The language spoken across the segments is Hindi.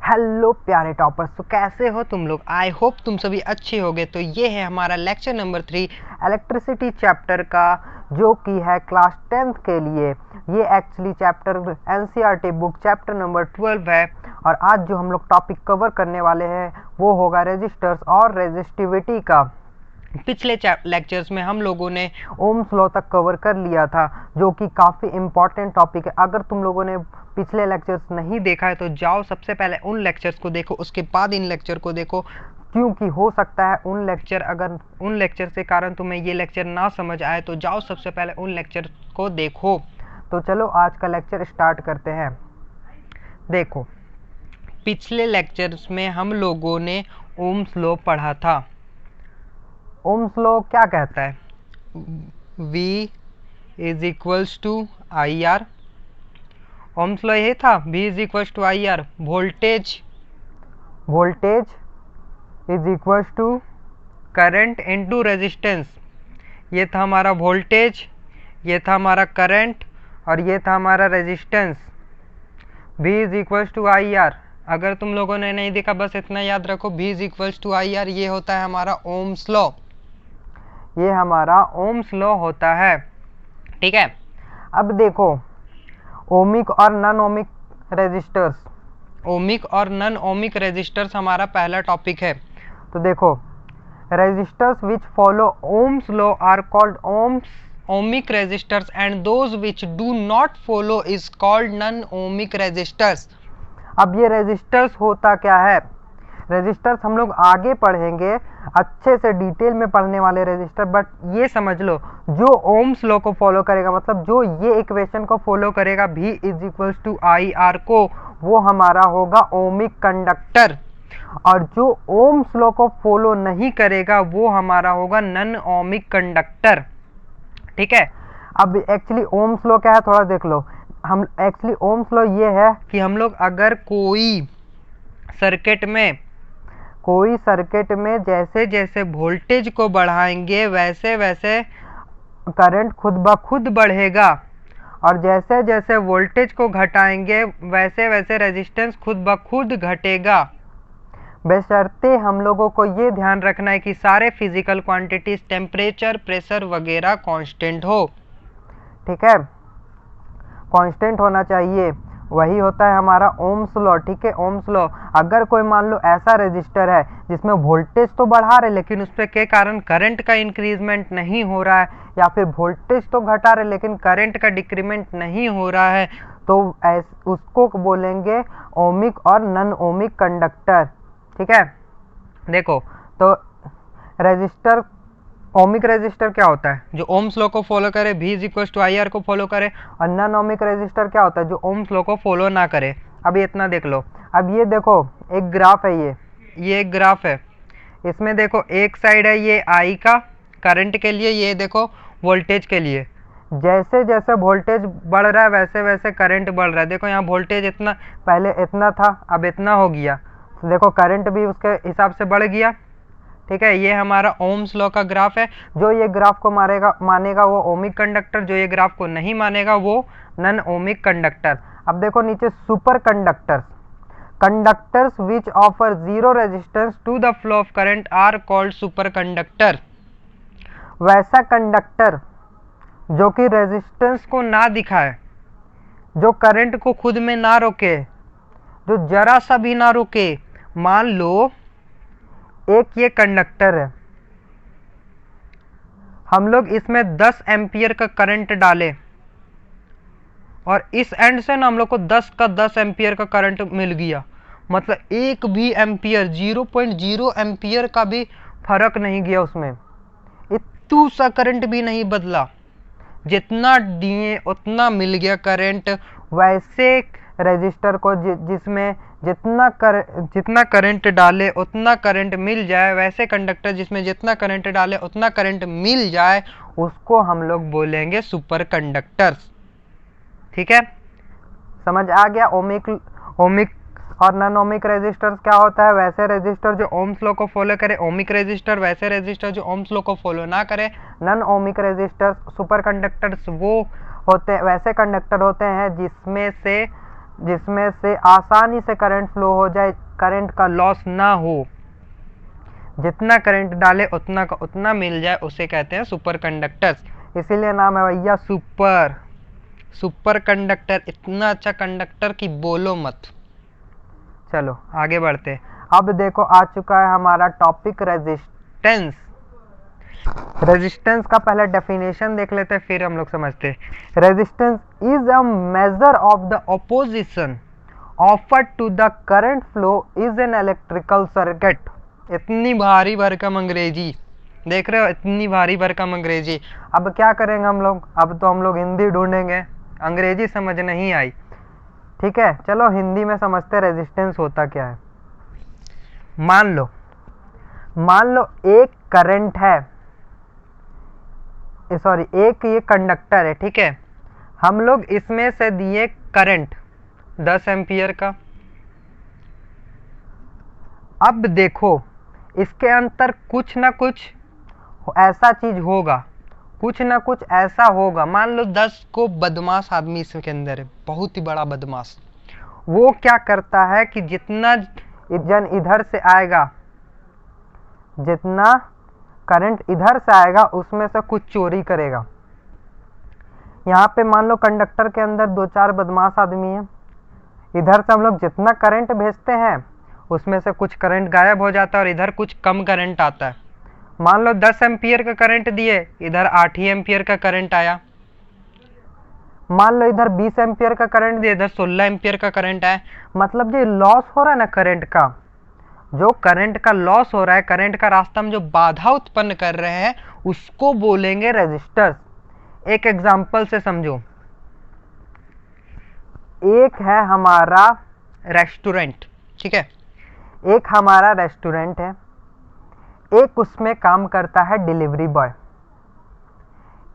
हेलो प्यारे टॉपर्स, तो कैसे हो तुम लोग। आई होप तुम सभी अच्छे होगे। तो ये है हमारा लेक्चर नंबर 3 इलेक्ट्रिसिटी चैप्टर का, जो कि है क्लास 10th के लिए। ये actually chapter NCERT book chapter number 12 है। और आज जो हम लोग टॉपिक कवर करने वाले हैं वो होगा रेजिस्टर्स और रेजिस्टिविटी का। पिछले लेक्चर्स में हम लोगों ने ओम्स लॉ तक कवर कर लिया था, जो कि काफ़ी इम्पॉर्टेंट टॉपिक है। अगर तुम लोगों ने पिछले लेक्चर्स नहीं देखा है तो जाओ सबसे पहले उन लेक्चर्स को देखो, उसके बाद इन लेक्चर को देखो, क्योंकि हो सकता है उन लेक्चर से कारण तुम्हें ये लेक्चर ना समझ आए। तो जाओ सबसे पहले उन लेक्चर को देखो। तो चलो आज का लेक्चर स्टार्ट करते हैं। देखो, पिछले लेक्चर्स में हम लोगों ने ओम्स लॉ पढ़ा था। ओम्स लॉ क्या कहता है? V is equals to I R. Ohm's law यही था, V is equals to I R. Voltage is equals to current into resistance. ये था हमारा वोल्टेज, ये था हमारा करंट और ये था हमारा resistance. V is equals to I R. अगर तुम लोगों ने नहीं देखा, बस इतना याद रखो, V is equals to I R. ये होता है हमारा ओम्स लॉ। ये हमारा ओम्स लॉ होता है, ठीक है। अब देखो, ओमिक और नॉन ओमिक रेजिस्टर्स। ओमिक और नॉन ओमिक रेजिस्टर्स हमारा पहला टॉपिक है। तो देखो, resistors which follow Ohm's law are called ohmic resistors and those which do not follow is called non ohmic resistors. अब ये रेजिस्टर्स होता क्या है? रेजिस्टर्स हम लोग आगे पढ़ेंगे, अच्छे से डिटेल में पढ़ने वाले रेजिस्टर। बट ये समझ लो, जो ओम्स लॉ को फॉलो करेगा, मतलब जो ये इक्वेशन को फॉलो करेगा, V is equals to I R को, वो हमारा होगा ओमिक कंडक्टर। और जो ओम्स लॉ को फॉलो नहीं करेगा वो हमारा होगा नॉन ओमिक कंडक्टर, ठीक है। अब एक्चुअली ओम्स लॉ क्या है थोड़ा देख लो। हम एक्चुअली ओम्स लॉ ये है कि हम लोग अगर कोई सर्किट में जैसे जैसे वोल्टेज को बढ़ाएंगे वैसे वैसे करंट खुद ब खुद बढ़ेगा, और जैसे जैसे वोल्टेज को घटाएंगे वैसे वैसे रेजिस्टेंस खुद ब खुद घटेगा। बशर्ते हम लोगों को ये ध्यान रखना है कि सारे फिजिकल क्वांटिटीज, टेम्परेचर, प्रेशर वगैरह कांस्टेंट हो, ठीक है। कांस्टेंट होना चाहिए, वही होता है हमारा ओम्स लॉ, ठीक है। ओम्स लॉ, अगर कोई मान लो ऐसा रेजिस्टर है जिसमें वोल्टेज तो बढ़ा रहे लेकिन उस पर के कारण करंट का इंक्रीजमेंट नहीं हो रहा है, या फिर वोल्टेज तो घटा रहे लेकिन करंट का डिक्रीमेंट नहीं हो रहा है, तो उसको बोलेंगे ओमिक और नॉन ओमिक कंडक्टर, ठीक है। देखो, तो रेजिस्टर, ओमिक रेजिस्टर क्या होता है? जो ओम्स लॉ को फॉलो करे, V is equals to I R को फॉलो करे। और नॉन ओमिक रेजिस्टर क्या होता है? जो ओम्स लॉ को फॉलो ना करे। अब इतना देख लो। अब ये देखो, एक ग्राफ है, ये एक ग्राफ है। इसमें देखो, एक साइड है ये I का करंट के लिए, ये देखो वोल्टेज के लिए। जैसे जैसे वोल्टेज बढ़ रहा है वैसे वैसे करंट बढ़ रहा है। देखो यहाँ वोल्टेज इतना, पहले इतना था, अब इतना हो गया। तो देखो करंट भी उसके हिसाब से बढ़ गया, ठीक है। ये हमारा ओम्स लॉ का ग्राफ है। जो ये ग्राफ को मानेगा वो ओमिक कंडक्टर, जो ये ग्राफ को नहीं मानेगा वो नॉन ओमिक कंडक्टर। अब देखो नीचे, superconductors which offer zero resistance to the flow of current are called superconductor. वैसा कंडक्टर जो कि रेजिस्टेंस को ना दिखाए, जो करंट को खुद में ना रोके, जो जरा सा भी ना रोके। मान लो एक ये कंडक्टर है, हम लोग इसमें 10 एम्पियर का करंट डालें और इस एंड से ना हम लोग को 10 का 10 एम्पियर का करंट मिल गया, मतलब एक भी एम्पियर, 0.0 एम्पियर का भी फर्क नहीं गया उसमें, इतू सा करंट भी नहीं बदला। जितना दिए उतना मिल गया करंट। वैसे रेजिस्टर को जिसमें जितना करंट डाले उतना करंट मिल जाए, वैसे कंडक्टर जिसमें जितना करंट डाले उतना करंट मिल जाए, उसको हम लोग बोलेंगे सुपर कंडक्टर्स, ठीक है। समझ आ गया? ओमिक और नॉन ओमिक रेजिस्टर्स क्या होता है? वैसे रेजिस्टर जो ओम्स लॉ को फॉलो करे ओमिक रेजिस्टर, वैसे रेजिस्टर जो ओम्स लॉ को फॉलो ना करे non ohmic resistors. Superconductors वो होते, वैसे कंडक्टर होते हैं जिसमें से जिसमें से आसानी से करंट फ्लो हो जाए, करंट का लॉस ना हो, जितना करंट डाले उतना का उतना मिल जाए, उसे कहते हैं सुपर कंडक्टर्स। इसीलिए नाम है भैया सुपर कंडक्टर। इतना अच्छा कंडक्टर कि बोलो मत। चलो आगे बढ़ते हैं। अब देखो आ चुका है हमारा टॉपिक रेजिस्टेंस। रेजिस्टेंस का पहले डेफिनेशन देख लेते हैं, फिर हम लोग समझते हैं। Resistance is a measure of the opposition offered to the current flow is an electrical circuit. इतनी भारी भरकम अंग्रेजी देख रहे हो, इतनी भारी भरकम अंग्रेजी। अब क्या करेंगे हम लोग, अब तो हम लोग हिंदी ढूंढेंगे, अंग्रेजी समझ नहीं आई। ठीक है, चलो हिंदी में समझते रेजिस्टेंस होता क्या है। मान लो एक करंट है, सॉरी एक ये कंडक्टर है, ठीक है। हम लोग इसमें से दिए करंट 10 एम्पियर का। अब देखो इसके अंदर कुछ ना कुछ ऐसा चीज होगा, कुछ ना कुछ ऐसा होगा। मान लो 10 को बदमाश आदमी इसके अंदर है, बहुत ही बड़ा बदमाश। वो क्या करता है कि जितना जन इधर से आएगा, जितना करंट इधर से आएगा उसमें से कुछ चोरी करेगा। यहाँ पे मान लो कंडक्टर के अंदर 2-4 बदमाश आदमी हैं। इधर से हम लोग जितना करंट भेजते हैं उसमें से कुछ करंट गायब हो जाता है और इधर कुछ कम करंट आता है। मान लो 10 एम्पियर का करंट दिए, इधर 8 ही एम्पियर का करंट आया। मान लो इधर 20 एम्पियर का करंट दिए, इधर 16 एम्पियर का करंट आया। मतलब जो लॉस हो रहा है ना करंट का, जो करंट का लॉस हो रहा है, करंट का रास्ता में जो बाधा उत्पन्न कर रहे हैं उसको बोलेंगे रेजिस्टर्स। एक एग्जांपल से समझो। एक है हमारा रेस्टोरेंट, ठीक है, एक हमारा रेस्टोरेंट है, एक उसमें काम करता है डिलीवरी बॉय,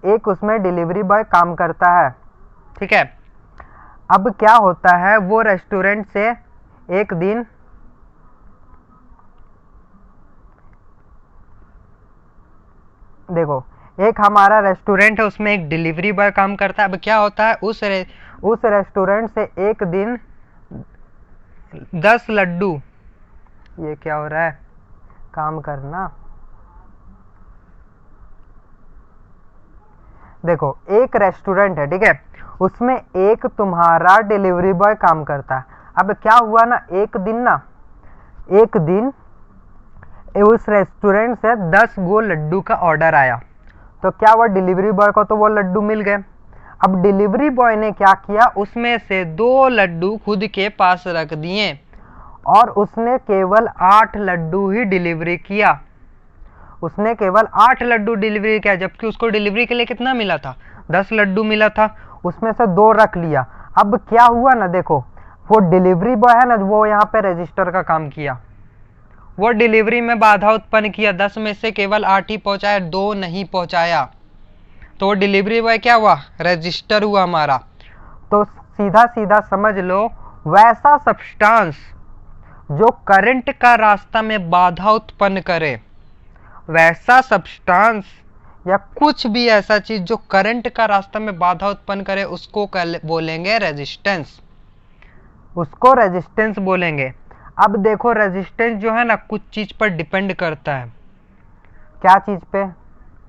एक उसमें डिलीवरी बॉय काम करता है, ठीक है। अब क्या होता है, वो रेस्टोरेंट से एक दिन देखो, एक हमारा रेस्टोरेंट है, उसमें एक डिलीवरी बॉय काम करता है। अब क्या होता है, उस रेस्टोरेंट से एक दिन 10 लड्डू, ये क्या हो रहा है, काम करना। देखो एक रेस्टोरेंट है, ठीक है, उसमें एक तुम्हारा डिलीवरी बॉय काम करता है। अब क्या हुआ ना, एक दिन उस रेस्टोरेंट से 10 गो लड्डू का ऑर्डर आया। तो क्या हुआ, डिलीवरी बॉय को तो वो लड्डू मिल गए। अब डिलीवरी बॉय ने क्या किया, उसमें से 2 लड्डू खुद के पास रख दिए और उसने केवल 8 लड्डू ही डिलीवरी किया। उसने केवल 8 लड्डू डिलीवरी किया, जबकि उसको डिलीवरी के लिए कितना मिला था, 10 लड्डू मिला था। उसमें से 2 रख लिया। अब क्या हुआ ना, देखो वो डिलीवरी बॉय है ना, वो यहाँ पे रजिस्टर का काम किया, वो डिलीवरी में बाधा उत्पन्न किया। 10 में से केवल 8 ही पहुंचाया, 2 नहीं पहुंचाया। तो डिलीवरी बॉय क्या हुआ, रजिस्टर हुआ हमारा। तो सीधा सीधा समझ लो, वैसा सब्सटेंस जो करंट का रास्ता में बाधा उत्पन्न करे, वैसा सब्सटेंस या कुछ भी ऐसा चीज जो करंट का रास्ता में बाधा उत्पन्न करे, उसको बोलेंगे रेजिस्टेंस, उसको रेजिस्टेंस बोलेंगे। अब देखो रेजिस्टेंस जो है ना, कुछ चीज पर डिपेंड करता है। क्या चीज पे,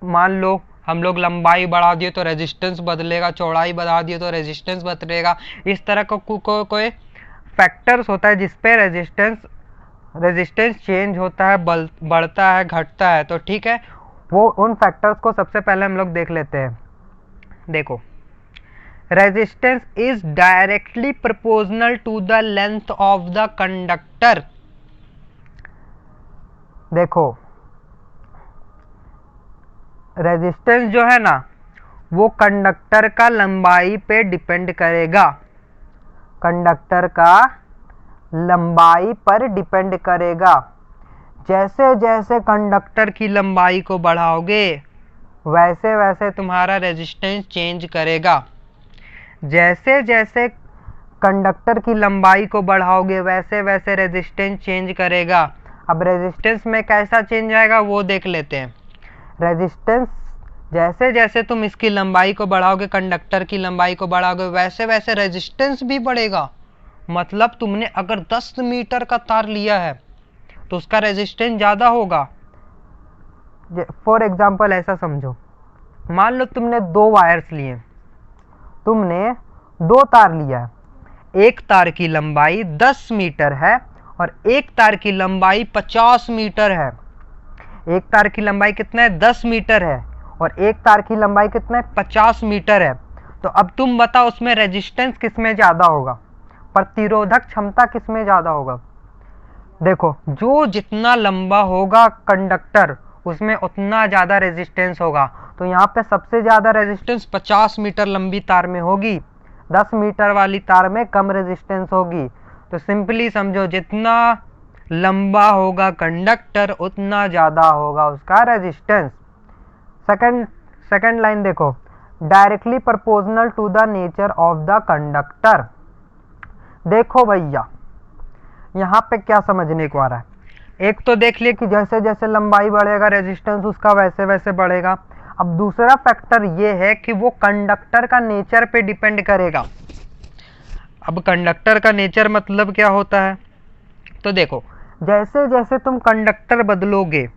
मान लो हम लोग लंबाई बढ़ा दिए तो रेजिस्टेंस बदलेगा, चौड़ाई बढ़ा दिए तो रेजिस्टेंस बदलेगा। इस तरह का कोई फैक्टर्स होता है जिसपे रेजिस्टेंस चेंज होता है, बढ़ता है, घटता है। तो ठीक है, वो उन फैक्टर्स को सबसे पहले हम लोग देख लेते हैं। देखो, resistance is directly proportional to the length of the conductor. देखो रेजिस्टेंस जो है ना, वो कंडक्टर का लंबाई पे डिपेंड करेगा, कंडक्टर का लंबाई पर डिपेंड करेगा। जैसे जैसे कंडक्टर की लंबाई को बढ़ाओगे वैसे वैसे तुम्हारा रेजिस्टेंस चेंज करेगा। जैसे जैसे कंडक्टर की लंबाई को बढ़ाओगे वैसे वैसे रेजिस्टेंस चेंज करेगा। अब रेजिस्टेंस में कैसा चेंज आएगा वो देख लेते हैं। रेजिस्टेंस जैसे जैसे तुम इसकी लंबाई को बढ़ाओगे, कंडक्टर की लंबाई को बढ़ाओगे, वैसे वैसे रेजिस्टेंस भी बढ़ेगा। मतलब तुमने अगर 10 मीटर का तार लिया है तो उसका रेजिस्टेंस ज्यादा होगा। फॉर एग्जाम्पल ऐसा समझो, मान लो तुमने 2 वायर्स लिए, तुमने 2 तार लिया है, एक तार की लंबाई 10 मीटर है और एक तार की लंबाई 50 मीटर है। एक तार की लंबाई कितना है? 10 मीटर है और एक तार की लंबाई कितना है? 50 मीटर है। तो अब तुम बताओ उसमें रेजिस्टेंस किसमें ज्यादा होगा, प्रतिरोधक क्षमता किसमें ज्यादा होगा? देखो, जो जितना लंबा होगा कंडक्टर उसमें उतना ज्यादा रेजिस्टेंस होगा। तो यहाँ पे सबसे ज्यादा रेजिस्टेंस 50 मीटर लंबी तार में होगी, 10 मीटर वाली तार में कम रेजिस्टेंस होगी। तो सिंपली समझो, जितना लंबा होगा कंडक्टर उतना ज्यादा होगा उसका रेजिस्टेंस। सेकंड लाइन देखो, directly proportional to the nature of the conductor. देखो भैया, यहाँ पे क्या समझने को आ रहा है? एक तो देख लिए कि जैसे जैसे लंबाई बढ़ेगा रेजिस्टेंस उसका वैसे वैसे बढ़ेगा। अब दूसरा फैक्टर ये है कि वो कंडक्टर का नेचर पे डिपेंड करेगा। अब कंडक्टर का नेचर मतलब क्या होता है? तो देखो, जैसे जैसे तुम कंडक्टर बदलोगे,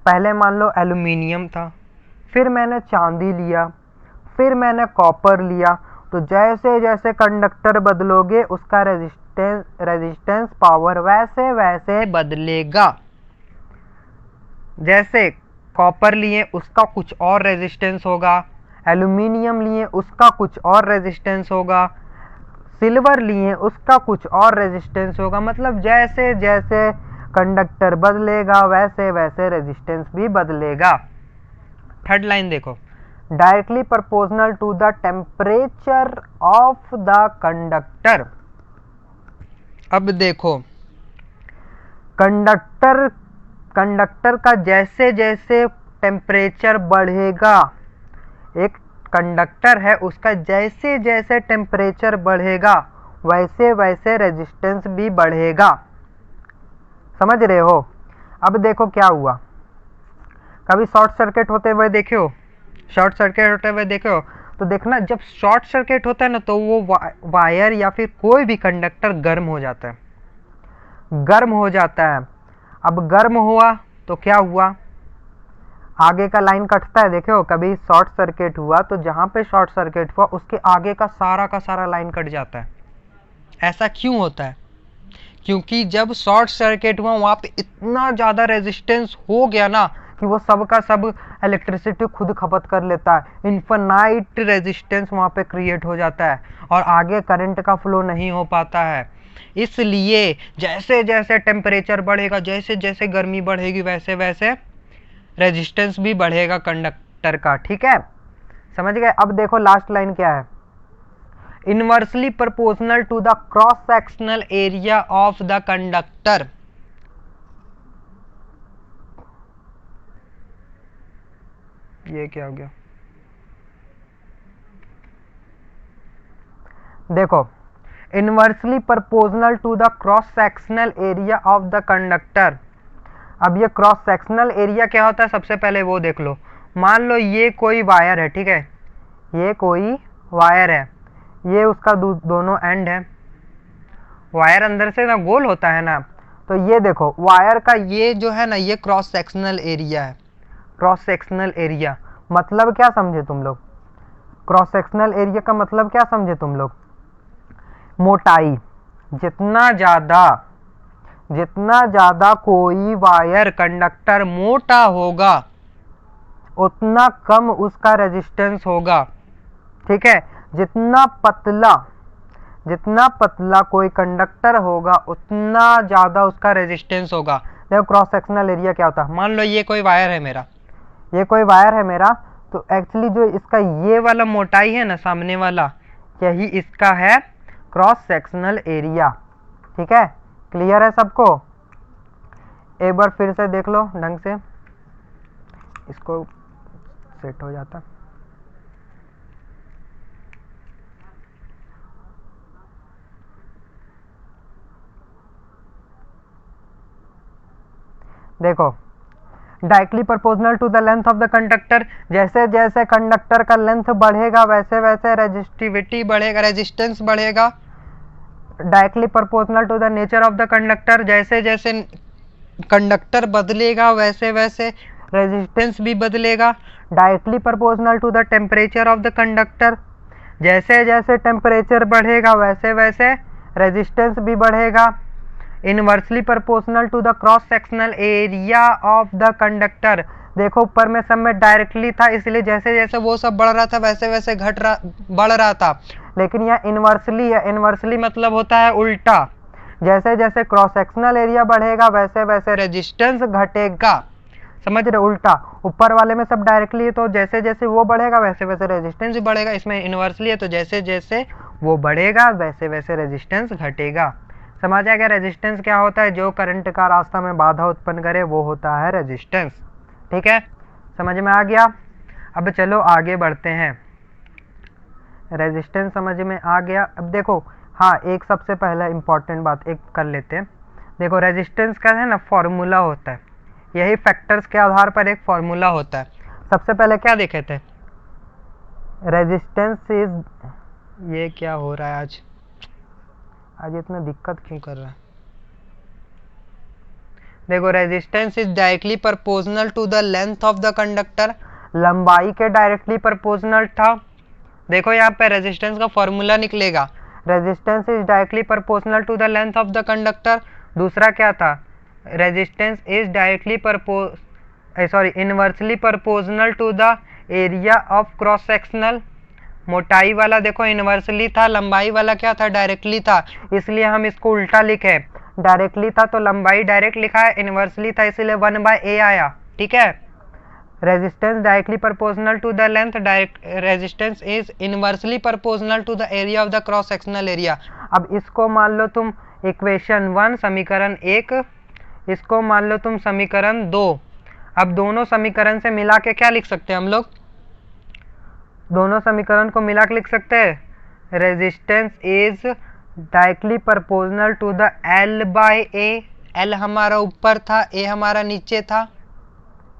पहले मान लो एल्यूमिनियम था, फिर मैंने चांदी लिया, फिर मैंने कॉपर लिया, तो जैसे जैसे कंडक्टर बदलोगे उसका रेजिस्टेंस पावर वैसे वैसे बदलेगा। जैसे कॉपर लिए उसका कुछ और रेजिस्टेंस होगा, एल्यूमिनियम लिए उसका कुछ और रेजिस्टेंस होगा, सिल्वर लिए उसका कुछ और रेजिस्टेंस होगा। मतलब जैसे जैसे कंडक्टर बदलेगा वैसे वैसे रेजिस्टेंस भी बदलेगा। थर्ड लाइन देखो, directly proportional to the temperature of the conductor. अब देखो, कंडक्टर का जैसे जैसे टेम्परेचर बढ़ेगा, एक कंडक्टर है उसका जैसे जैसे टेम्परेचर बढ़ेगा वैसे वैसे रेजिस्टेंस भी बढ़ेगा। समझ रहे हो? अब देखो क्या हुआ, कभी शॉर्ट सर्किट होते हुए देखे हो? शॉर्ट सर्किट होते हुए देखे हो तो देखना, जब शॉर्ट सर्किट होता है ना तो वो वायर या फिर कोई भी कंडक्टर गर्म हो जाता है, गर्म हो जाता है। अब गर्म हुआ तो क्या हुआ, आगे का लाइन कटता है। देखो, कभी शॉर्ट सर्किट हुआ तो जहां पे शॉर्ट सर्किट हुआ उसके आगे का सारा लाइन कट जाता है। ऐसा क्यों होता है? क्योंकि जब शॉर्ट सर्किट हुआ वहां पे इतना ज्यादा रेजिस्टेंस हो गया ना कि वो सब का सब इलेक्ट्रिसिटी खुद खपत कर लेता है। इन्फिनाइट रेजिस्टेंस वहां पे क्रिएट हो जाता है और आगे करंट का फ्लो नहीं हो पाता है। इसलिए जैसे जैसे टेम्परेचर बढ़ेगा, जैसे जैसे गर्मी बढ़ेगी, वैसे वैसे रेजिस्टेंस भी बढ़ेगा कंडक्टर का। ठीक है, समझ गए? अब देखो लास्ट लाइन क्या है, inversely proportional to the cross sectional area of the conductor. ये क्या हो गया? देखो, inversely proportional to the cross sectional area of the conductor. अब ये क्रॉस सेक्शनल एरिया क्या होता है सबसे पहले वो देख लो। मान लो ये कोई वायर है, ठीक है, ये कोई वायर है, ये उसका दोनों एंड है। वायर अंदर से ना गोल होता है ना, तो ये देखो वायर का ये जो है ना, ये क्रॉस सेक्शनल एरिया है। क्रॉस सेक्शनल एरिया मतलब क्या समझे तुम लोग? क्रॉस सेक्शनल एरिया का मतलब क्या समझे तुम लोग? मोटाई। जितना ज्यादा कोई वायर कंडक्टर मोटा होगा उतना कम उसका रेजिस्टेंस होगा। ठीक है, जितना पतला कोई कंडक्टर होगा उतना ज्यादा उसका रेजिस्टेंस होगा। देखो क्रॉस सेक्शनल एरिया क्या होता है, मान लो ये कोई वायर है मेरा, ये कोई वायर है मेरा, तो एक्चुअली जो इसका ये वाला मोटाई है ना, सामने वाला, यही इसका है क्रॉस सेक्शनल एरिया। ठीक है, क्लियर है सबको? एक बार फिर से देख लो ढंग से, इसको सेट हो जाता। देखो, directly proportional to the length of the conductor, जैसे जैसे कंडक्टर का लेंथ बढ़ेगा वैसे वैसे रेजिस्टिविटी बढ़ेगा, रेजिस्टेंस बढ़ेगा। Directly proportional to the nature of the conductor, जैसे जैसे कंडक्टर बदलेगा वैसे वैसे रेजिस्टेंस भी बदलेगा। Directly proportional to the temperature of the conductor, जैसे जैसे टेम्परेचर बढ़ेगा वैसे वैसे रेजिस्टेंस भी बढ़ेगा। Inversely proportional to the cross sectional area of the conductor, देखो ऊपर में सब में डायरेक्टली था इसलिए जैसे जैसे वो सब बढ़ रहा था वैसे वैसे बढ़ रहा था, लेकिन यह इनवर्सली है। इनवर्सली मतलब होता है उल्टा, जैसे जैसे क्रॉस सेक्शनल एरिया बढ़ेगा वैसे वैसे रेजिस्टेंस घटेगा। समझ रहे, उल्टा। ऊपर वाले में सब डायरेक्टली है तो जैसे जैसे वो बढ़ेगा वैसे वैसे रेजिस्टेंस भी बढ़ेगा, इसमें इनवर्सली है तो जैसे जैसे वो बढ़ेगा वैसे वैसे रेजिस्टेंस घटेगा। समझ आ गया रेजिस्टेंस क्या होता है? जो करंट का रास्ता में बाधा उत्पन्न करे वो होता है रेजिस्टेंस। ठीक है, समझ में आ गया। अब चलो आगे बढ़ते हैं। रेजिस्टेंस समझ में आ गया। अब देखो, हाँ एक सबसे पहला इंपॉर्टेंट बात एक कर लेते हैं। देखो रेजिस्टेंस का है ना फॉर्मूला होता है, यही फैक्टर्स के आधार पर एक फॉर्मूला होता है। सबसे पहले क्या देखे थे? रेजिस्टेंस इज, ये क्या हो रहा है आज इतना दिक्कत क्यों कर रहा है? देखो resistance is directly proportional to the length of the conductor, लंबाई के डायरेक्टली प्रोपोर्शनल था। देखो यहाँ पे रेजिस्टेंस का फॉर्मूला निकलेगा, resistance is directly proportional to the length of the conductor. दूसरा क्या था? Resistance is directly inversely proportional to the area of cross sectional. मोटाई वाला देखो इनवर्सली था, लंबाई वाला क्या था? डायरेक्टली था, इसलिए हम इसको उल्टा लिखे। डायरेक्टली था तो लंबाई डायरेक्ट लिखा है, इनवर्सली था इसलिए 1/a आया। ठीक है, resistance directly proportional to the length, resistance is inversely proportional to the area of the cross sectional area. अब इसको मान लो तुम इक्वेशन 1 समीकरण 1, इसको मान लो तुम समीकरण 2। अब दोनों समीकरण से मिला के क्या लिख सकते हैं हम लोग? दोनों समीकरण को मिला के लिख सकते हैं resistance is directly proportional to the L/A। L हमारा ऊपर था, A हमारा नीचे था।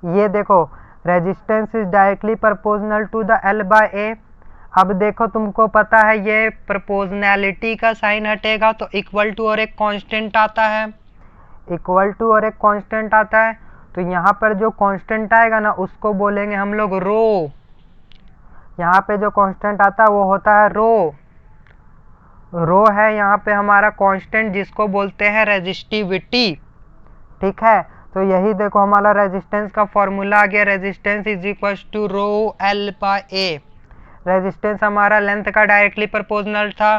ये देखो resistance is directly proportional to the L/A। अब देखो तुमको पता है ये प्रोपोर्शनैलिटी का साइन हटेगा तो इक्वल टू और एक कांस्टेंट आता है, इक्वल टू और एक कांस्टेंट आता है। तो यहाँ पर जो कांस्टेंट आएगा ना उसको बोलेंगे हम लोग रो। यहाँ पे जो कांस्टेंट आता है वो होता है रो। रो है यहाँ पे हमारा कांस्टेंट जिसको बोलते हैं रेजिस्टिविटी। ठीक है, तो यही देखो हमारा रेजिस्टेंस का फॉर्मूला आ गया, resistance is equal to rho L/A। Resistance हमारा लेंथ का डायरेक्टली प्रोपोर्शनल था,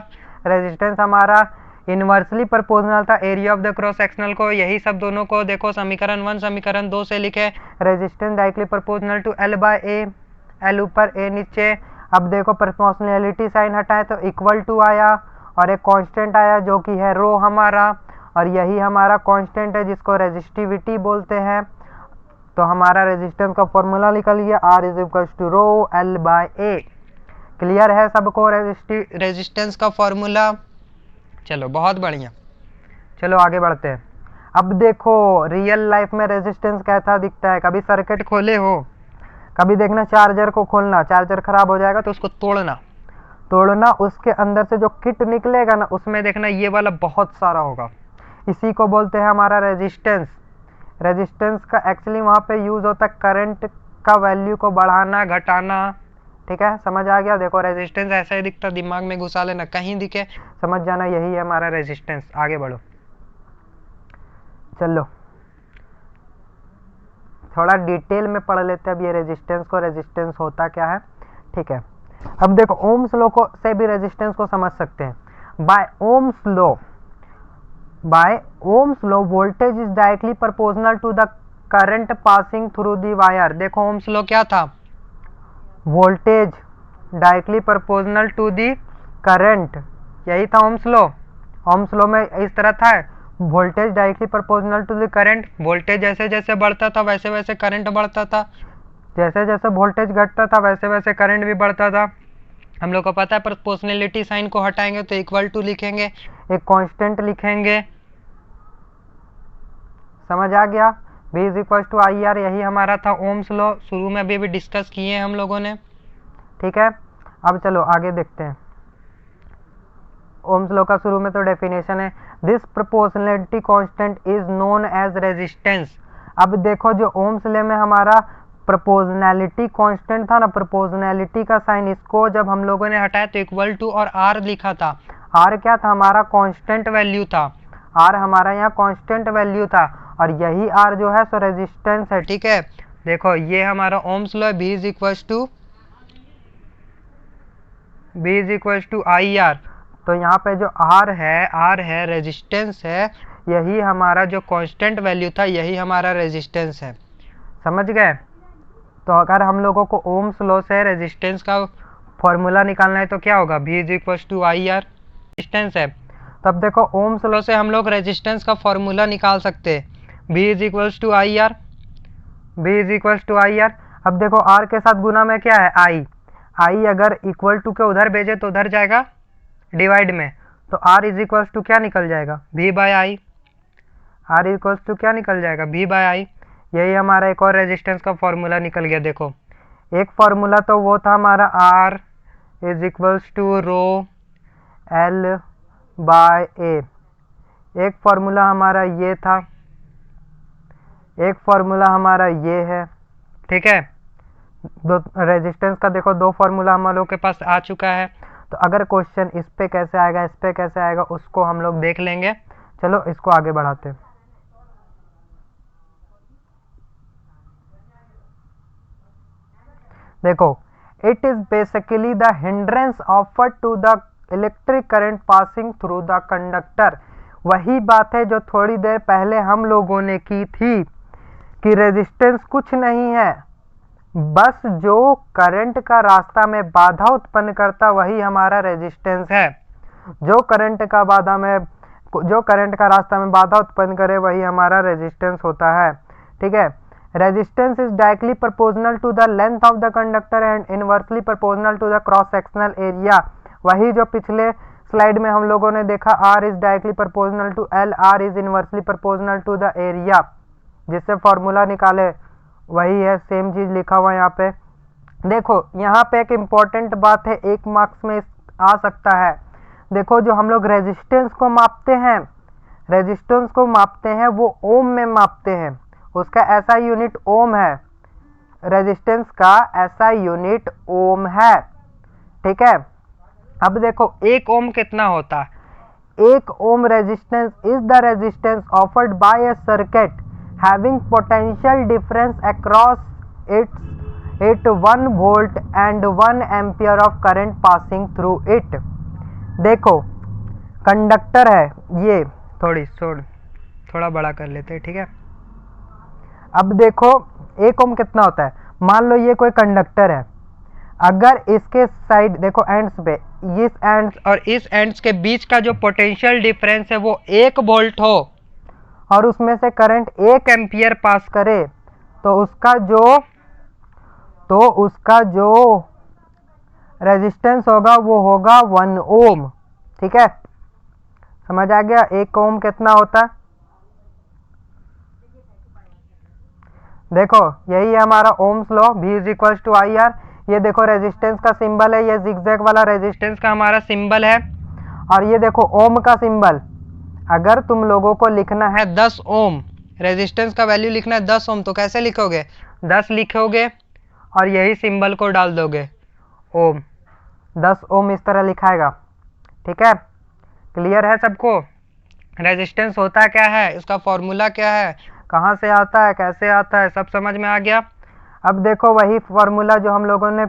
रेजिस्टेंस हमारा इनवर्सली प्रोपोर्शनल था area of the cross sectional को। यही सब दोनों को देखो समीकरण 1 समीकरण 2 से लिखे, resistance directly proportional to L/A, L ऊपर A नीचे। अब देखो प्रोपोर्शनैलिटी साइन हटाए तो इक्वल टू आया और एक कांस्टेंट आया जो कि है रो हमारा, और यही हमारा कांस्टेंट है जिसको रेजिस्टिविटी बोलते हैं। तो हमारा रेजिस्टेंस का फॉर्मूला निकल गया R is equal to rho L/A। Clear है सबको रेजिस्टेंस का फॉर्मूला? चलो बहुत बढ़िया, चलो आगे बढ़ते हैं। अब देखो रियल लाइफ में रेजिस्टेंस कैसा दिखता है। कभी सर्किट खोले हो? कभी देखना चार्जर को खोलना, चार्जर खराब हो जाएगा तो उसको तोड़ना, उसके अंदर से जो किट निकलेगा ना उसमें देखना ये वाला बहुत सारा होगा, इसी को बोलते हैं हमारा रेजिस्टेंस। रेजिस्टेंस का एक्चुअली वहाँ पे यूज होता है करंट का वैल्यू को बढ़ाना घटाना। ठीक है, समझ आ गया। देखो रेजिस्टेंस ऐसा ही दिखता, दिमाग में घुसा लेना, कहीं दिखे समझ जाना यही है हमारा रेजिस्टेंस। आगे बढ़ो, चलो थोड़ा डिटेल में पढ़ लेते हैं अब ये रेजिस्टेंस को, रेजिस्टेंस होता क्या है। ठीक है, अब देखो ओम्स लॉ को से भी रेजिस्टेंस को समझ सकते हैं। By Ohm's law voltage is directly proportional to the current passing through the wire. देखो ओम्स लॉ क्या था? Voltage directly proportional to the current, यही था ओम्स लॉ। ओम्स लॉ में इस तरह था voltage directly proportional to the current. Voltage जैसे जैसे बढ़ता था वैसे वैसे करंट बढ़ता था, जैसे जैसे वोल्टेज घटता था वैसे वैसे करंट भी बढ़ता था। हम लोग को पता है प्रोपोर्शनैलिटी साइन को हटाएंगे तो इक्वल टू लिखेंगे, एक कांस्टेंट लिखेंगे। समझ आ गया? V is equal to IR, यही हमारा था ओम्स लॉ, शुरू में अभी डिस्कस किए हैं हम लोगों ने। ठीक है, अब चलो आगे देखते हैं। ओम्स लॉ का शुरू में तो डेफिनेशन है, this proportionality constant is known as resistance. अब देखो जो ओम्स लॉ में हमारा प्रोपोर्शनैलिटी कांस्टेंट था ना, प्रोपोर्शनैलिटी का साइन, इसको जब हम लोगों ने हटाया तो इक्वल टू और आर लिखा था। आर क्या था? हमारा कांस्टेंट वैल्यू था। आर हमारा यहाँ कांस्टेंट वैल्यू था और यही आर जो है सो रेजिस्टेंस है। ठीक है, देखो ये हमारा Ohm's law, V is equal to I R. तो यहाँ पे जो आर है रेजिस्टेंस है, यही हमारा जो कांस्टेंट वैल्यू था यही हमारा रेजिस्टेंस है। समझ गए? तो अगर हम लोगों को ओम्स लॉ से रेजिस्टेंस का फॉर्मूला निकालना है तो क्या होगा? V is equal to I R, resistance है। तब देखो ओम्स लॉ से हम लोग रेजिस्टेंस का फॉर्मूला निकाल सकते हैं, V is equal to I R, V is equal to I R. अब देखो R के साथ गुना में क्या है? I अगर इक्वल टू के उधर भेजे तो उधर जाएगा डिवाइड में, तो R इज इक्वल टू क्या निकल जाएगा? V by I. R equal to क्या निकल जाएगा? V by I. यही हमारा एक और रेजिस्टेंस का फॉर्मूला निकल गया। देखो एक फॉर्मूला तो वो था हमारा R is equals to rho L by A, एक फॉर्मूला हमारा ये था, एक फॉर्मूला हमारा ये है। ठीक है, दो रेजिस्टेंस का देखो दो फॉर्मूला हम लोग के पास आ चुका है। तो अगर क्वेश्चन इस पे कैसे आएगा, इस पे कैसे आएगा, उसको हम लोग देख लेंगे। चलो इसको आगे बढ़ाते हैं। देखो it is basically the hindrance offered to the electric current passing through the conductor. वही बात है जो थोड़ी देर पहले हम लोगों ने की थी कि रेजिस्टेंस कुछ नहीं है, बस जो करंट का रास्ता में बाधा उत्पन्न करता वही हमारा रेजिस्टेंस है। जो करंट का रास्ता में बाधा उत्पन्न करे वही हमारा रेजिस्टेंस होता है। ठीक है, resistance is directly proportional to the length of the conductor and inversely proportional to the cross sectional area. वही जो पिछले स्लाइड में हम लोगों ने देखा, R is directly proportional to L, R is inversely proportional to the area, जिससे फॉर्मूला निकाले वही है, सेम चीज लिखा हुआ है यहाँ पे। देखो यहाँ पे एक इम्पॉर्टेंट बात है, एक मार्क्स में आ सकता है। देखो जो हम लोग रेजिस्टेंस को मापते हैं वो ओम में मापते हैं, उसका ऐसा यूनिट ओम है, रेजिस्टेंस का ऐसा यूनिट ओम है। ठीक है, अब देखो एक ओम कितना होता है? एक ohm resistance is the resistance offered bye a circuit having potential difference across it 1 volt and 1 ampere of current passing through it। देखो कंडक्टर है ये, थोड़ा बड़ा कर लेते हैं। ठीक है, अब देखो एक ओम कितना होता है? मान लो ये कोई कंडक्टर है, अगर इसके साइड देखो एंड्स पे, इस एंड्स और इस एंड्स के बीच का जो पोटेंशियल डिफरेंस है वो 1 वोल्ट हो और उसमें से करंट 1 एम्पियर पास करे तो उसका जो रेजिस्टेंस होगा वो होगा 1 ओम। ठीक है, समझ आ गया? 1 ओम कितना होता है? देखो यही है हमारा Ohm's law, V is equal to I R. ये देखो रेजिस्टेंस का सिंबल है, ये जिगजैग वाला रेजिस्टेंस का हमारा सिंबल है, और ये देखो ओम का सिंबल। अगर तुम लोगों को लिखना है 10 ओम, रेजिस्टेंस का वैल्यू लिखना है 10 ओम, तो कैसे लिखोगे? 10 लिखोगे और यही सिंबल को डाल दोगे ओम, 10 ओम इस तरह लिखाएगा। ठीक है, क्लियर है सबको? रेजिस्टेंस होता क्या है, इसका फॉर्मूला क्या है, कहाँ से आता है, कैसे आता है, सब समझ में आ गया। अब देखो वही फॉर्मूला जो हम लोगों ने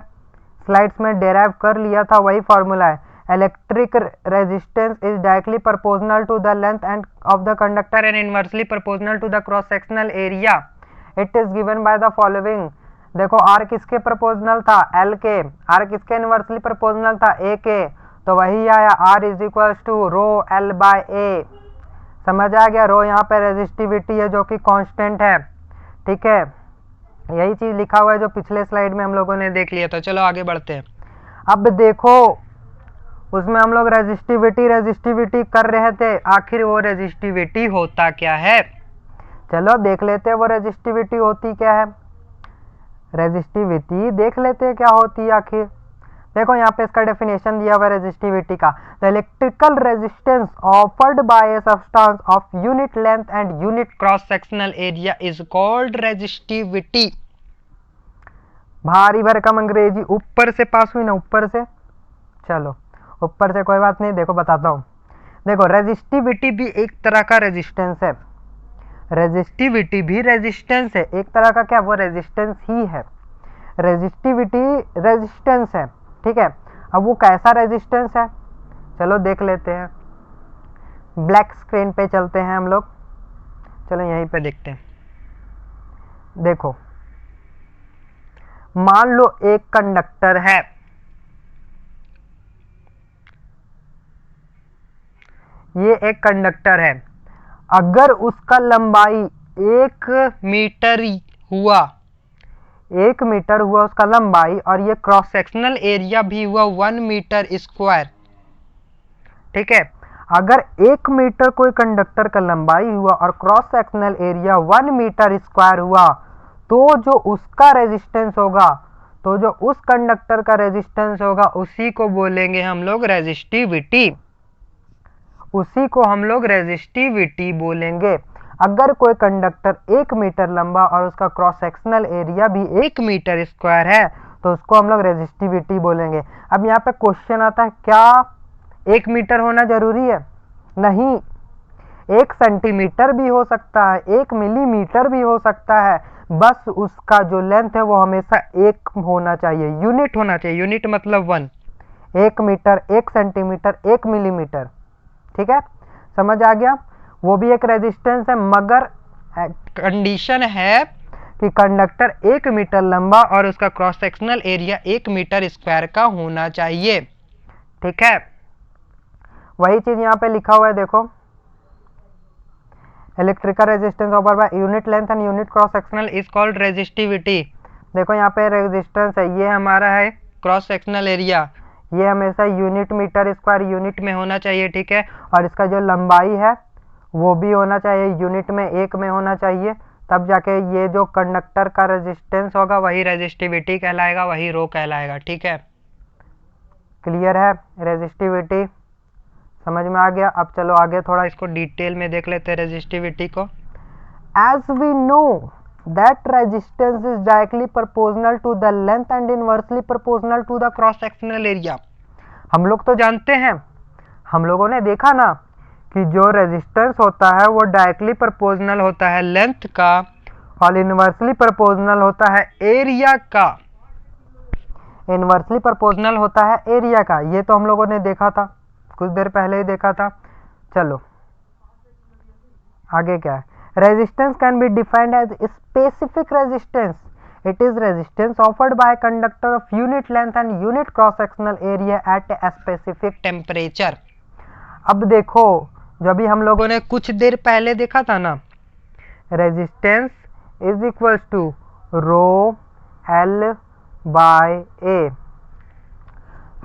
स्लाइड्स में डेराइव कर लिया था वही फॉर्मूला है। Electric resistance is directly proportional to the length and of the conductor and inversely proportional to the cross sectional area. It is given by the following. देखो R किसके प्रोपोर्शनल था? L के। R किसके इनवर्सली प्रोपोर्शनल था? A के। तो वही आया R is equal to rho L by A। समझ आ गया? रो यहाँ पे रेजिस्टिविटी है जो कि कांस्टेंट है। ठीक है, यही चीज लिखा हुआ है जो पिछले स्लाइड में हम लोगों ने देख लिया था। चलो आगे बढ़ते हैं। अब देखो उसमें हम लोग रेजिस्टिविटी कर रहे थे, आखिर वो रेजिस्टिविटी होता क्या है? चलो देख लेते हैं वो रेजिस्टिविटी होती क्या है। रेजिस्टिविटी देख लेते हैं क्या होती है आखिर। देखो यहाँ पे इसका डेफिनेशन दिया हुआ है रेजिस्टिविटी का। The electrical resistance offered bye a substance of unit length and unit cross sectional area is called resistivity. भारी भरकम अंग्रेजी ऊपर से पास हुई ना, ऊपर से। चलो ऊपर से कोई बात नहीं, देखो बताता हूँ। देखो रेजिस्टिविटी भी एक तरह का रेजिस्टेंस है, रेजिस्टिविटी भी रेजिस्टेंस है एक तरह का। क्या वो रेजिस्टेंस ही है, रेजिस्टिविटी रेजिस्टेंस है, ठीक है। अब वो कैसा रेजिस्टेंस है, चलो देख लेते हैं। ब्लैक स्क्रीन पे चलते हैं हम लोग, चलो यहीं पे देखते हैं। देखो मान लो एक कंडक्टर है, ये एक कंडक्टर है। अगर उसका लंबाई 1 मीटर हुआ, 1 मीटर हुआ उसका लंबाई, और ये क्रॉस सेक्शनल एरिया भी हुआ 1 मीटर स्क्वायर, ठीक है। अगर 1 मीटर कोई कंडक्टर का लंबाई हुआ और cross sectional area 1 metre square हुआ, तो जो उसका रेजिस्टेंस होगा, तो जो उस कंडक्टर का रेजिस्टेंस होगा उसी को बोलेंगे हम लोग रेजिस्टिविटी, उसी को हम लोग रेजिस्टिविटी बोलेंगे। अगर कोई कंडक्टर 1 मीटर लंबा और उसका क्रॉस सेक्शनल एरिया भी 1 मीटर स्क्वायर है, तो उसको हम लोग रेजिस्टिविटी बोलेंगे। अब यहाँ पे क्वेश्चन आता है, क्या 1 मीटर होना जरूरी है? नहीं, 1 सेंटीमीटर भी हो सकता है, 1 मिलीमीटर भी हो सकता है, बस उसका जो लेंथ है वो हमेशा 1 होना चाहिए, यूनिट होना चाहिए। यूनिट मतलब 1, 1 मीटर, 1 सेंटीमीटर, 1 मिलीमीटर, ठीक है, समझ आ गया। वो भी एक रेजिस्टेंस है, मगर कंडीशन है कि कंडक्टर 1 मीटर लंबा और उसका cross sectional area 1 metre square का होना चाहिए, ठीक है। वही चीज यहाँ पे लिखा हुआ है, देखो electrical resistance offered by unit length and unit cross sectional is called resistivity. देखो यहाँ पे रेजिस्टेंस है, ये हमारा है क्रॉस सेक्शनल एरिया, ये हमेशा यूनिट मीटर स्क्वायर यूनिट में होना चाहिए, ठीक है। और इसका जो लंबाई है वो भी होना चाहिए यूनिट में, 1 में होना चाहिए, तब जाके ये जो कंडक्टर का रेजिस्टेंस होगा वही रेजिस्टिविटी कहलाएगा, वही रो कहलाएगा, ठीक है। क्लियर है, रेजिस्टिविटी समझ में आ गया। अब चलो आगे थोड़ा इसको डिटेल में देख लेते हैं रेजिस्टिविटी को। As we know that resistance is directly proportional to the length and inversely proportional to the cross sectional area. हम लोग तो जानते हैं, हम लोगों ने देखा ना कि जो रेजिस्टेंस होता है वो डायरेक्टली प्रोपोर्शनल होता है लेंथ का और इनवर्सली प्रोपोर्शनल होता है एरिया का, इनवर्सली प्रोपोर्शनल होता है एरिया का। ये तो हम लोगों ने देखा था, कुछ देर पहले ही देखा था। चलो आगे क्या है, resistance can be defined as specific resistance, it is resistance offered by conductor of unit length and unit cross sectional area at a specific temperature. अब देखो, जो अभी हम लोगों ने कुछ देर पहले देखा था ना, resistance is equal to rho L by A.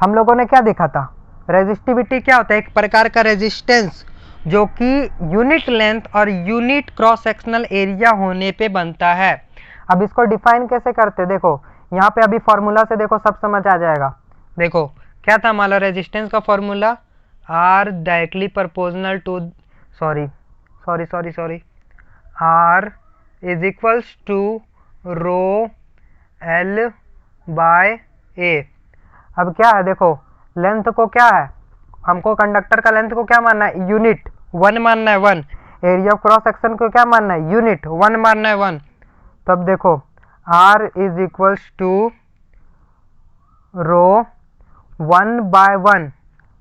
हम लोगों ने क्या देखा था, रेजिस्टिविटी क्या होता है, एक प्रकार का रेजिस्टेंस जो कि यूनिट लेंथ और यूनिट क्रॉस सेक्शनल एरिया होने पे बनता है। अब इसको डिफाइन कैसे करते, देखो यहाँ पे अभी फॉर्मूला से देखो सब समझ आ जाएगा। देखो क्या था हमारा रेजिस्टेंस का formula, R directly proportional to sorry R is equals to rho L by A. अब क्या है, देखो लेंथ को क्या है, हमको कंडक्टर का लेंथ को क्या मानना है, यूनिट 1 मानना है, 1। एरिया ऑफ क्रॉस सेक्शन को क्या मानना है, यूनिट 1 मानना है, 1। तब देखो R is equals to rho 1 by 1,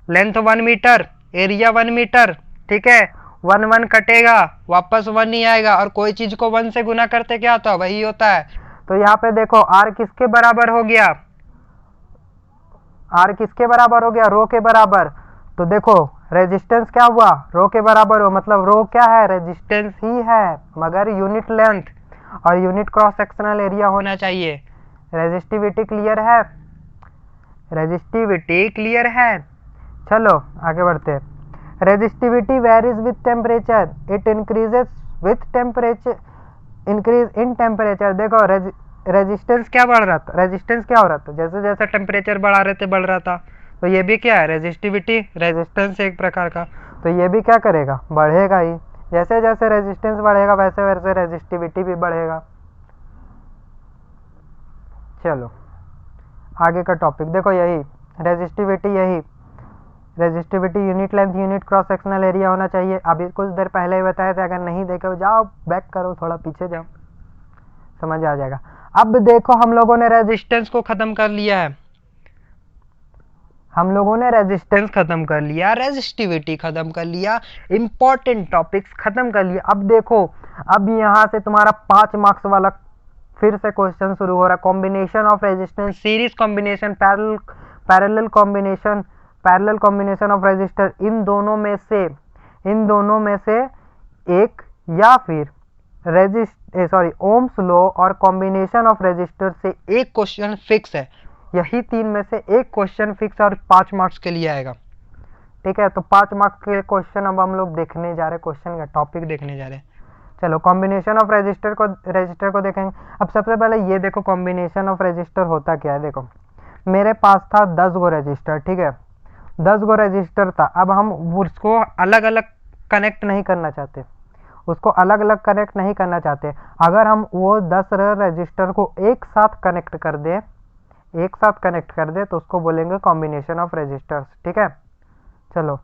length 1 metre, area 1 metre, ठीक है। 1 1 कटेगा, वापस 1 नहीं आएगा, और कोई चीज को 1 से गुना करते क्या होता है, वही होता है। तो यहाँ पे देखो R किसके बराबर हो गया, R किसके बराबर हो गया, रो के बराबर। तो देखो रेजिस्टेंस क्या हुआ, रो के बराबर हो, मतलब रो क्या है, रेजिस्टेंस ही है, मगर यूनिट लेंथ और यूनिट क्रॉस सेक्शनल एरिया होना चाहिए। रेजिस्टिविटी क्लियर है, रेजिस्टिविटी क्लियर है। चलो आगे बढ़ते हैं। Resistivity varies with temperature, it increases with temperature, increase in temperature. देखो रेजिस्टेंस क्या बढ़ रहा था, रेजिस्टेंस क्या हो रहा था, जैसे जैसे टेम्परेचर बढ़ा रहे थे बढ़ रहा था। तो ये भी क्या है, रेजिस्टिविटी, रेजिस्टेंस एक प्रकार का। तो ये भी क्या करेगा, बढ़ेगा ही। जैसे जैसे रेजिस्टेंस बढ़ेगा वैसे वैसे रेजिस्टिविटी भी बढ़ेगा। चलो आगे का टॉपिक देखो, यही रेजिस्टिविटी, यही resistivity unit length unit cross sectional area होना चाहिए। अभी कुछ देर पहले ही बताया था, अगर नहीं देखे जाओ बैक करो, थोड़ा पीछे जाओ, समझ आ जाएगा। अब देखो हम लोगों ने रेजिस्टेंस को खत्म कर लिया है, हम लोगों ने रेजिस्टेंस खत्म कर लिया, रेजिस्टिविटी खत्म कर लिया, इंपॉर्टेंट टॉपिक्स खत्म कर लिया। अब देखो, अब यहां से तुम्हारा 5 मार्क्स वाला फिर से क्वेश्चन शुरू हो रहा है। Combination of resistance, series combination, parallel combination, parallel combination of resistor, इन दोनों में से एक, या फिर ओम्स लॉ और कॉम्बिनेशन ऑफ रेजिस्टर से एक क्वेश्चन फिक्स है। यही 3 में से एक क्वेश्चन फिक्स और 5 मार्क्स के लिए आएगा। ठीक है, तो 5 मार्क्स के क्वेश्चन अब हम लोग देखने जा रहे हैं, क्वेश्चन का टॉपिक देखने जा रहे हैं। चलो कॉम्बिनेशन ऑफ रजिस्टर को देखेंगे। अब सबसे पहले ये देखो कॉम्बिनेशन ऑफ रजिस्टर होता क्या है। देखो मेरे पास था 10 गो रजिस्टर, ठीक है, 10 गो रजिस्टर था। अब हम उसको अलग अलग कनेक्ट नहीं करना चाहते, उसको अलग अलग कनेक्ट नहीं करना चाहते। अगर हम वो 10 रजिस्टर को एक साथ कनेक्ट कर दें, तो उसको बोलेंगे कॉम्बिनेशन ऑफ रजिस्टर्स। ठीक है, चलो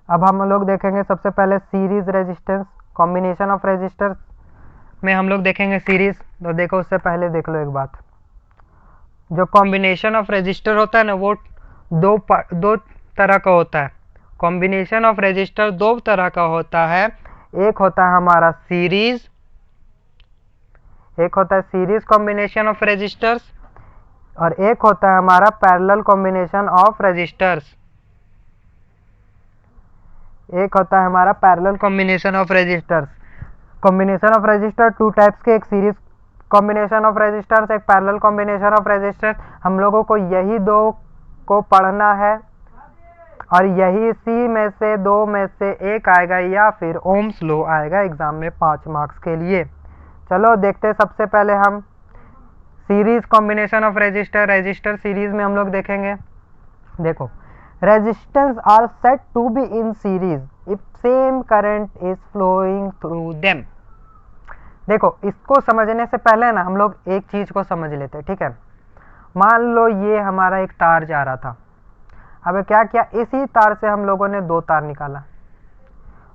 अब हम लोग देखेंगे सबसे पहले series resistance. Combination of resistors में हम लोग देखेंगे सीरीज। तो देखो उससे पहले देख लो एक बात, जो कॉम्बिनेशन ऑफ रेजिस्टर होता है ना, वो दो तरह का होता है। कॉम्बिनेशन ऑफ रेजिस्टर 2 तरह का होता है। एक होता है हमारा सीरीज, एक होता है सीरीज कॉम्बिनेशन ऑफ रेजिस्टर्स, और एक होता है हमारा पैरेलल कॉम्बिनेशन ऑफ रेजिस्टर्स। एक होता है हमारा parallel combination of resistors. Combination of resistor 2 types के, एक सीरीज कॉम्बिनेशन ऑफ रेजिस्टर्स, एक पैरेलल कॉम्बिनेशन ऑफ रेजिस्टर्स। हम लोगों को यही 2 को पढ़ना है, और यही सी में से 2 में से एक आएगा, या फिर ओम्स लॉ आएगा एग्जाम में 5 मार्क्स के लिए। चलो देखते हैं, सबसे पहले हम series combination of register series में हम लोग देखेंगे। देखो resistance are said to be in series if same current is flowing through them। देखो इसको समझने से पहले ना हम लोग एक चीज को समझ लेते हैं। ठीक है, मान लो ये हमारा एक तार जा रहा था। अब क्या किया, इसी तार से हम लोगों ने 2 तार निकाला,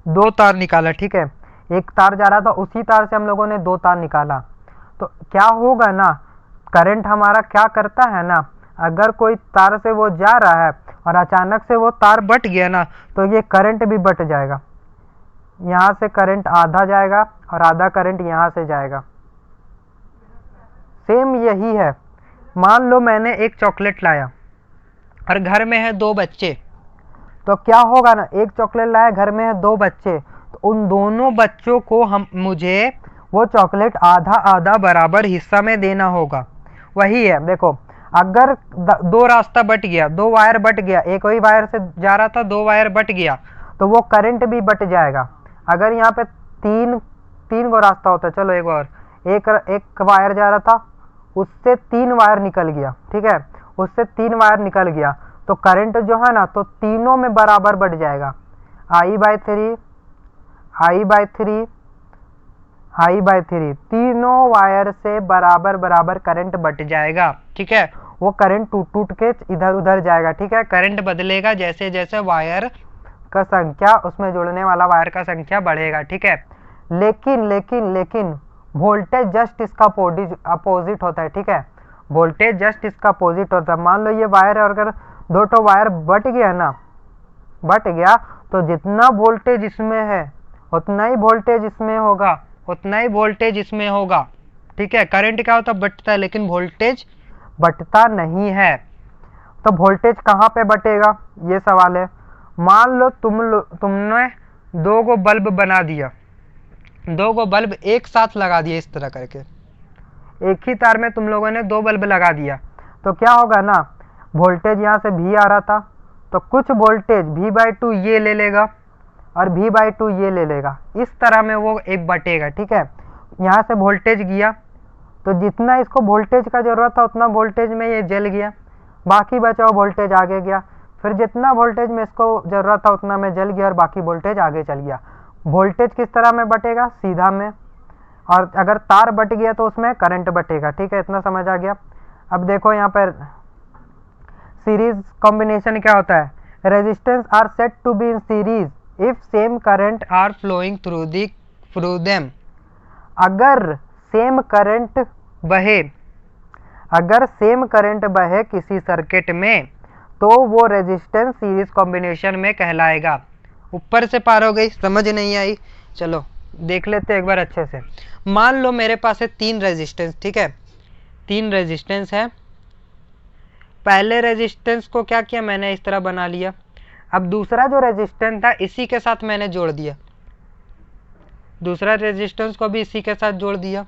2 तार निकाला। ठीक है, एक तार जा रहा था, उसी तार से हम लोगों ने 2 तार निकाला। तो क्या होगा ना, करंट हमारा क्या करता है ना, अगर कोई तार से वो जा रहा है और अचानक से वो तार बट गया ना, तो ये करंट भी बट जाएगा। यहाँ से करंट आधा जाएगा और आधा करंट यहाँ से जाएगा। सेम यही है। मान लो मैंने एक चॉकलेट लाया और घर में है 2 बच्चे, तो क्या होगा ना, एक चॉकलेट लाया, घर में है 2 बच्चे, तो उन दोनों बच्चों को मुझे वो चॉकलेट आधा आधा बराबर हिस्सा में देना होगा। वही है, देखो अगर 2 रास्ता बट गया, 2 वायर बट गया, एक वही वायर से जा रहा था, 2 वायर बट गया, तो वो करंट भी बट जाएगा। अगर यहाँ पे तीन को रास्ता होता है, चलो एक और, एक वायर जा रहा था, उससे 3 वायर निकल गया। ठीक है, उससे 3 वायर निकल गया, तो करंट जो है ना, तो तीनों में बराबर बढ़ जाएगा। I/3 तीनों वायर से बराबर बराबर करंट बट जाएगा। ठीक है, वो करंट टूट के इधर उधर जाएगा। ठीक है, करंट बदलेगा जैसे जैसे वायर का संख्या, उसमें जुड़ने वाला वायर का संख्या बढ़ेगा। ठीक है, लेकिन वोल्टेज जस्ट इसका अपोजिट होता है। ठीक है, वोल्टेज जस्ट इसका अपोजिट होता है। मान लो ये वायर है, और अगर 2 वायर बट गया, तो जितना वोल्टेज इसमें है उतना ही वोल्टेज इसमें होगा। ठीक है, करंट क्या होता है, बटता है, लेकिन वोल्टेज बटता नहीं है। तो वोल्टेज कहाँ पे बटेगा, ये सवाल है। मान लो तुमने 2 गो बल्ब बना दिया, 2 गो बल्ब एक साथ लगा दिए, इस तरह करके एक ही तार में तुम लोगों ने 2 बल्ब लगा दिया, तो क्या होगा ना, वोल्टेज यहाँ से V आ रहा था, तो कुछ वोल्टेज V/2 ये ले लेगा और V/2 ये ले लेगा, इस तरह में वो एक बटेगा। ठीक है, यहाँ से वोल्टेज गया, तो जितना इसको वोल्टेज का ज़रूरत था उतना वोल्टेज में ये जल गया, बाकी बचा हुआ वोल्टेज आगे गया। फिर जितना वोल्टेज में इसको ज़रूरत था उतना में जल गया और बाकी वोल्टेज आगे चल गया। वोल्टेज किस तरह में बटेगा? सीधा में। और अगर तार बट गया तो उसमें करंट बटेगा। ठीक है, इतना समझ आ गया। अब देखो यहाँ पर सीरीज कॉम्बिनेशन क्या होता है? Resistance are set to be in series if same current are flowing through them. अगर सेम करंट बहे किसी सर्किट में तो वो रेजिस्टेंस सीरीज कॉम्बिनेशन में कहलाएगा। ऊपर से पार हो गई, समझ नहीं आई? चलो देख लेते एक बार अच्छे से। मान लो मेरे पास है 3 रेजिस्टेंस। ठीक है, 3 रेजिस्टेंस है। पहले रेजिस्टेंस को क्या किया मैंने, इस तरह बना लिया। अब दूसरा जो रेजिस्टेंस था इसी के साथ मैंने जोड़ दिया, दूसरा रेजिस्टेंस को भी इसी के साथ जोड़ दिया,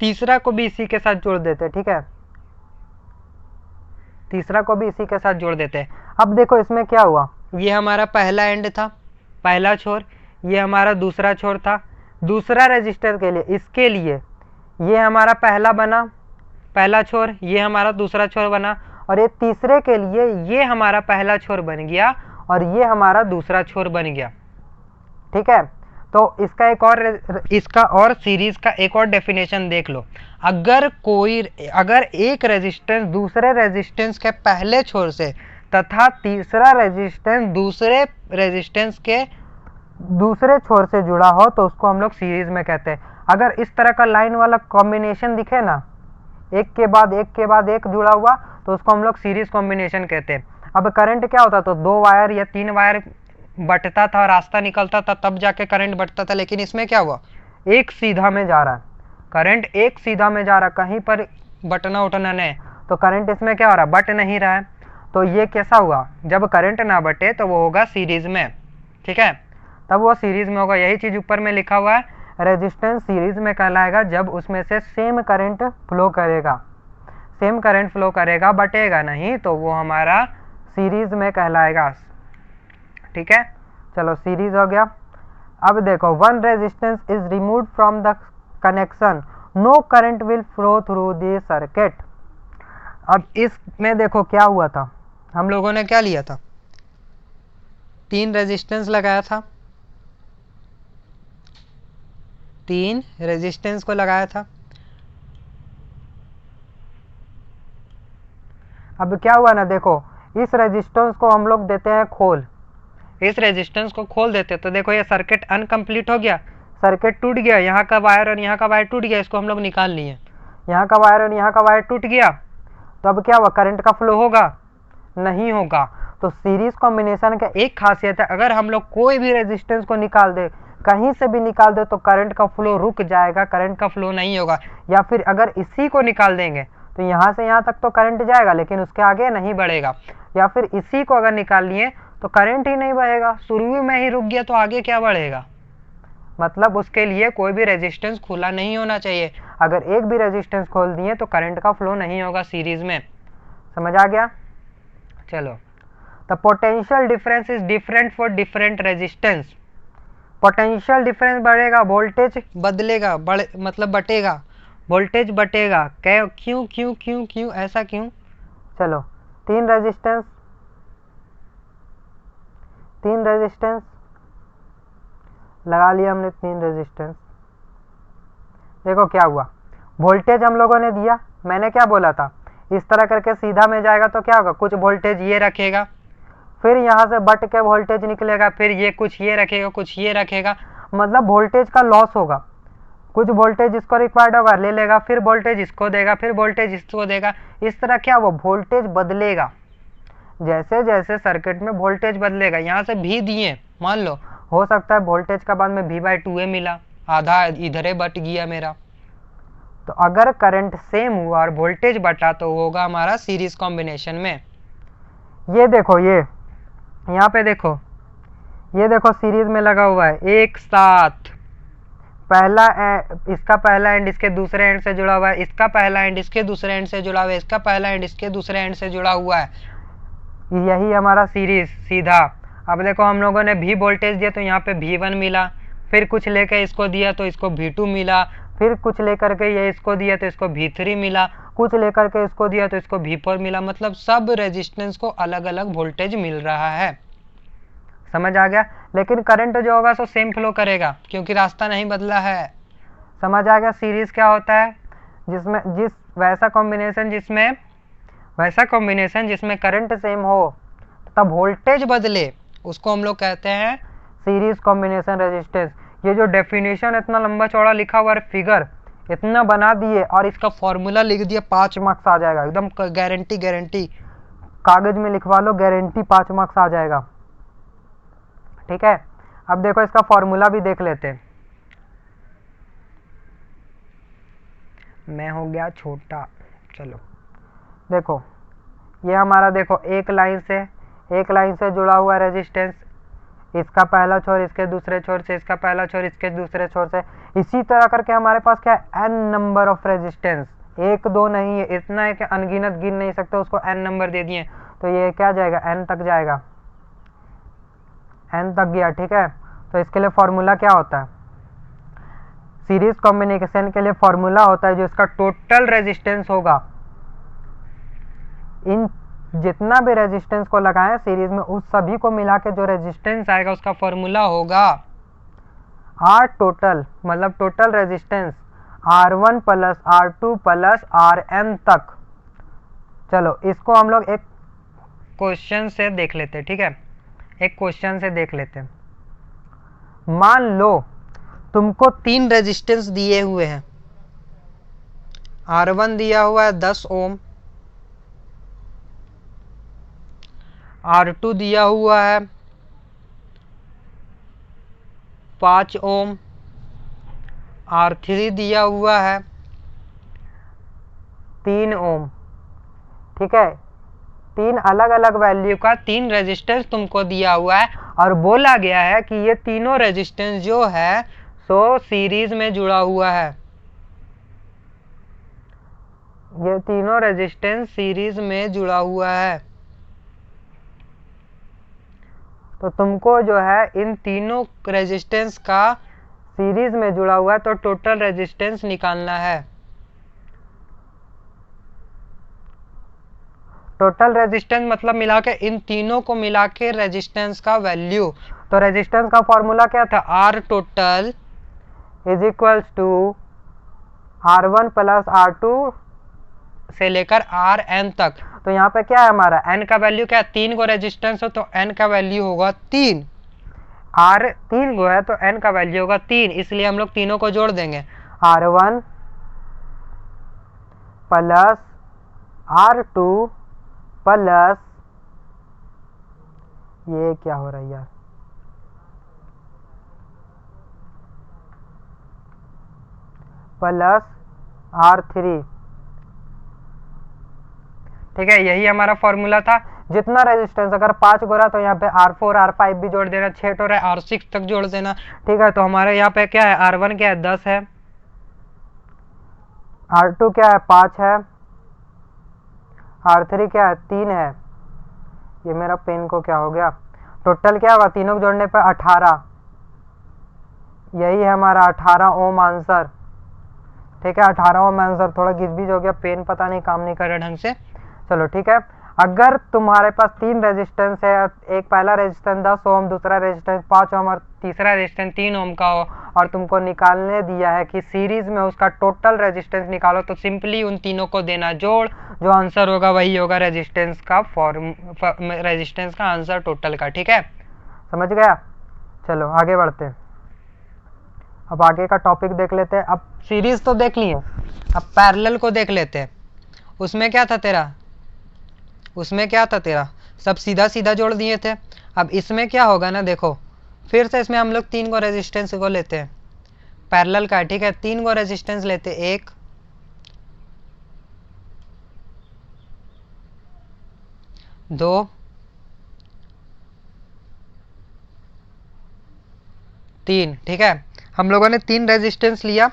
तीसरा को भी इसी के साथ जोड़ देते। ठीक है, तीसरा को भी इसी के साथ जोड़ देते हैं। अब देखो इसमें क्या हुआ, ये हमारा पहला एंड था, पहला छोर, ये हमारा दूसरा छोर था। दूसरा रेजिस्टर के लिए, इसके लिए ये हमारा पहला बना, पहला छोर, ये हमारा दूसरा छोर बना, और ये तीसरे के लिए ये हमारा पहला छोर बन गया और ये हमारा दूसरा छोर बन गया। ठीक है, तो इसका और सीरीज का एक और डेफिनेशन देख लो। अगर एक रेजिस्टेंस दूसरे रेजिस्टेंस के पहले छोर से तथा तीसरा रेजिस्टेंस दूसरे रेजिस्टेंस के दूसरे छोर से जुड़ा हो तो उसको हम लोग सीरीज में कहते हैं। अगर इस तरह का लाइन वाला कॉम्बिनेशन दिखे ना, एक के बाद एक जुड़ा हुआ, तो उसको हम लोग सीरीज कॉम्बिनेशन कहते हैं। अब करंट क्या होता, तो 2 वायर या 3 वायर बटता था, रास्ता निकलता था, तब जाके करंट बटता था। लेकिन इसमें क्या हुआ, एक सीधा में जा रहा है, करंट एक सीधा में जा रहा, कहीं पर बटना उठना नहीं, तो करंट इसमें क्या हो रहा है, बट नहीं रहा है। तो ये कैसा हुआ, जब करंट ना बटे तो वो होगा सीरीज में। ठीक है, तब वो सीरीज में होगा। यही चीज ऊपर में लिखा हुआ है, रेजिस्टेंस सीरीज में कहलाएगा जब उसमें से सेम करंट फ्लो करेगा, सेम करंट फ्लो करेगा, बटेगा नहीं, तो वो हमारा सीरीज में कहलाएगा। ठीक है, चलो सीरीज हो गया। अब देखो, one resistance is removed from the connection, no current will flow through the circuit. अब इसमें देखो क्या हुआ था, हम लोगों ने क्या लिया था, 3 रेजिस्टेंस लगाया था, 3 रेजिस्टेंस को लगाया था। अब क्या हुआ ना, देखो इस रेजिस्टेंस को हम लोग देते हैं खोल, इस रेजिस्टेंस को खोल देते, तो देखो ये सर्किट अनकम्प्लीट हो गया, सर्किट टूट गया, यहाँ का वायर और यहाँ का वायर टूट गया, इसको हम लोग निकाल लिए, यहाँ का वायर और यहाँ का वायर टूट गया। तो अब क्या हुआ, करंट का फ्लो होगा, नहीं होगा। तो सीरीज कॉम्बिनेशन का एक खासियत है, अगर हम लोग कोई भी रेजिस्टेंस को निकाल दे, कहीं से भी निकाल दे, तो करंट का फ्लो रुक जाएगा, करंट का फ्लो नहीं होगा। या फिर अगर इसी को निकाल देंगे तो यहाँ से यहाँ तक तो करंट जाएगा लेकिन उसके आगे नहीं बढ़ेगा। या फिर इसी को अगर निकाल लिए तो करंट ही नहीं बढ़ेगा, शुरू में ही रुक गया तो आगे क्या बढ़ेगा। मतलब उसके लिए कोई भी रेजिस्टेंस खुला नहीं होना चाहिए। अगर एक भी रेजिस्टेंस खोल दिए तो करंट का फ्लो नहीं होगा सीरीज में। समझ आ गया? चलो, the potential difference is different for different resistance. Potential difference बढ़ेगा, वोल्टेज बदलेगा, मतलब बटेगा, वोल्टेज बटेगा। क्यों क्यों क्यों क्यों ऐसा क्यों? चलो, 3 रेजिस्टेंस लगा लिया हमने, 3 रेजिस्टेंस। देखो क्या हुआ, वोल्टेज हम लोगों ने दिया, मैंने क्या बोला था, इस तरह करके सीधा में जाएगा तो क्या होगा, कुछ वोल्टेज ये रखेगा, फिर यहाँ से बट के वोल्टेज निकलेगा, फिर ये कुछ ये रखेगा, कुछ ये रखेगा, मतलब वोल्टेज का लॉस होगा। कुछ वोल्टेज इसको रिक्वायर्ड होगा, ले लेगा, फिर वोल्टेज इसको देगा, फिर वोल्टेज इसको देगा। इस तरह क्या वो वोल्टेज बदलेगा, जैसे जैसे सर्किट में वोल्टेज बदलेगा। यहाँ से भी दिए, मान लो हो सकता है वोल्टेज का बाद में V/2A मिला, आधा इधरे बट गया मेरा। तो अगर करंट सेम हुआ और वोल्टेज बटा तो होगा हमारा सीरीज कॉम्बिनेशन में। ये देखो, ये यहाँ पे देखो, ये देखो सीरीज में लगा हुआ है एक साथ, इसका पहला एंड इसके दूसरे एंड से जुड़ा हुआ है, इसका पहला एंड इसके दूसरे एंड से जुड़ा हुआ है, इसका पहला एंड इसके दूसरे एंड से जुड़ा हुआ है। यही हमारा सीरीज सीधा। अब देखो हम लोगों ने भी वोल्टेज दिया तो यहाँ पे V1 मिला, फिर कुछ लेके इसको दिया तो इसको V2 मिला, फिर कुछ लेकर के ये इसको दिया तो इसको V3 मिला, कुछ लेकर के इसको दिया तो इसको V4 मिला। मतलब सब रेजिस्टेंस को अलग अलग वोल्टेज मिल रहा है। समझ आ गया? लेकिन करंट जो होगा सो सेम फ्लो करेगा क्योंकि रास्ता नहीं बदला है। समझ आ गया? सीरीज क्या होता है? जिसमें वैसा कॉम्बिनेशन जिसमें करंट सेम हो तब वोल्टेज बदले उसको हम लोग कहते हैं सीरीज कॉम्बिनेशन रेजिस्टेंस। ये जो डेफिनेशन इतना लंबा चौड़ा लिखा हुआ है, फिगर इतना बना दिए और इसका फॉर्मूला लिख दिया, 5 मार्क्स आ जाएगा एकदम गारंटी। कागज में लिखवा लो, गारंटी 5 मार्क्स आ जाएगा। ठीक है, अब देखो इसका फॉर्मूला भी देख लेते हैं। मैं हो गया छोटा, चलो देखो ये हमारा देखो एक लाइन से जुड़ा हुआ रेजिस्टेंस, इसका पहला छोर इसके दूसरे छोर से, इसका पहला छोर इसके दूसरे छोर से। इसी तरह करके हमारे पास क्या है, n नंबर ऑफ रेजिस्टेंस, 1 2 नहीं है, इतना है कि अनगिनत गिन नहीं सकते, उसको n नंबर दे दिए तो ये क्या जाएगा, n तक जाएगा, n तक गया। ठीक है, तो इसके लिए फॉर्मूला क्या होता है, सीरीज कॉम्बिनेशन के लिए फॉर्मूला होता है जो इसका टोटल रेजिस्टेंस होगा, इन जितना भी रेजिस्टेंस को लगाएं सीरीज में उस सभी को मिला के जो रेजिस्टेंस आएगा उसका फॉर्मूला होगा R टोटल, मतलब total resistance R1 plus R2 plus Rn तक। चलो इसको हम लोग एक क्वेश्चन से देख लेते हैं। ठीक है, एक क्वेश्चन से देख लेते हैं। मान लो तुमको 3 रेजिस्टेंस दिए हुए हैं, R1 दिया हुआ है 10 ओम, R2 दिया हुआ है 5 ओम, R3 दिया हुआ है 3 ओम। ठीक है, 3 अलग अलग वैल्यू का 3 रेजिस्टेंस तुमको दिया हुआ है और बोला गया है कि ये तीनों रेजिस्टेंस जो है सो सीरीज में जुड़ा हुआ है, ये तीनों रेजिस्टेंस सीरीज में जुड़ा हुआ है। तो तुमको जो है इन तीनों रेजिस्टेंस का सीरीज में जुड़ा हुआ है तो टोटल रेजिस्टेंस निकालना है। टोटल रेजिस्टेंस मतलब मिला के इन तीनों को मिला के रेजिस्टेंस का वैल्यू। तो रेजिस्टेंस का फॉर्मूला क्या था, R total is equals to R1 plus R2 से लेकर Rn तक। तो यहाँ पे क्या है हमारा n का वैल्यू क्या है, 3 को रेजिस्टेंस हो तो n का वैल्यू होगा 3, R 3 को है तो n का वैल्यू होगा 3, इसलिए हम लोग तीनों को जोड़ देंगे, R1 प्लस R2 प्लस ये क्या हो रहा है यार, प्लस R3। ठीक है, यही हमारा फॉर्मूला था। जितना रेजिस्टेंस अगर 5 गोरा तो यहाँ पे R4 R5 भी जोड़ देना, 6 टोरा R6 तक जोड़ देना। ठीक है, तो हमारे यहाँ पे क्या है, R1 क्या है 10 है, R2 क्या है 5 है, R3 क्या है 3 है। ये मेरा पेन को क्या हो गया, टोटल क्या होगा तीनों को जोड़ने पर 18, यही है हमारा 18 ओम आंसर। ठीक है, 18 ओम आंसर। थोड़ा घिस हो गया, पेन पता नहीं काम नहीं कर रहा ढंग से। चलो ठीक है, अगर तुम्हारे पास 3 रेजिस्टेंस है, एक पहला रेजिस्टेंस 10 ओम, दूसरा रेजिस्टेंस 5 ओम और तीसरा रेजिस्टेंस 3 ओम का हो और तुमको निकालने दिया है कि सीरीज में उसका टोटल रेजिस्टेंस निकालो, तो सिंपली उन तीनों को देना जोड़, जो आंसर होगा वही होगा रेजिस्टेंस का आंसर टोटल का। ठीक है, समझ गया? चलो आगे बढ़ते हैं, अब आगे का टॉपिक देख लेते हैं। अब सीरीज तो देख लिए, अब पैरेलल को देख लेते हैं। उसमें क्या था तेरा सब सीधा सीधा जोड़ दिए थे। अब इसमें क्या होगा ना, देखो फिर से इसमें हम लोग 3 को रेजिस्टेंस को लेते हैं, पैरेलल का। ठीक है, 3 को रेजिस्टेंस लेते, 1 2 3। ठीक है, हम लोगों ने 3 रेजिस्टेंस लिया।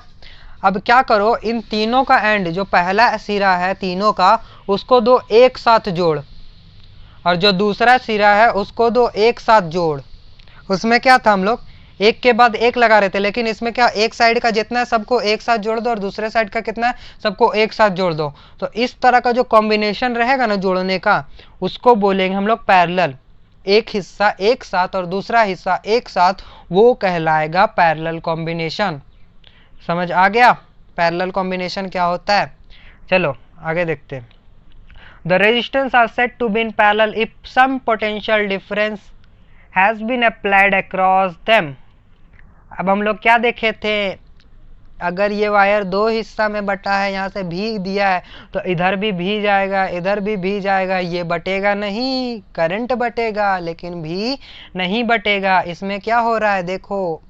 अब क्या करो, इन तीनों का एंड जो पहला सिरा है तीनों का उसको दो एक साथ जोड़, और जो दूसरा सिरा है उसको दो एक साथ जोड़। उसमें क्या था, हम लोग एक के बाद एक लगा रहे थे, लेकिन इसमें क्या एक साइड का जितना है सबको एक साथ जोड़ दो और दूसरे साइड का कितना है सबको एक साथ जोड़ दो। तो इस तरह का जो कॉम्बिनेशन रहेगा ना जोड़ने का, उसको बोलेंगे हम लोग पैरेलल। एक हिस्सा एक साथ और दूसरा हिस्सा एक साथ, वो कहलाएगा पैरेलल कॉम्बिनेशन। समझ आ गया पैरेलल कॉम्बिनेशन क्या होता है? चलो आगे देखते हैं। The resistance are said to be in parallel if some potential difference has been applied across them। अब हम लोग क्या देखे थे, अगर ये वायर दो हिस्सा में बटा है, यहाँ से भी दिया है तो इधर भी जाएगा, इधर भी जाएगा, ये बटेगा नहीं, करंट बटेगा लेकिन भी नहीं बटेगा। इसमें क्या हो रहा है देखो,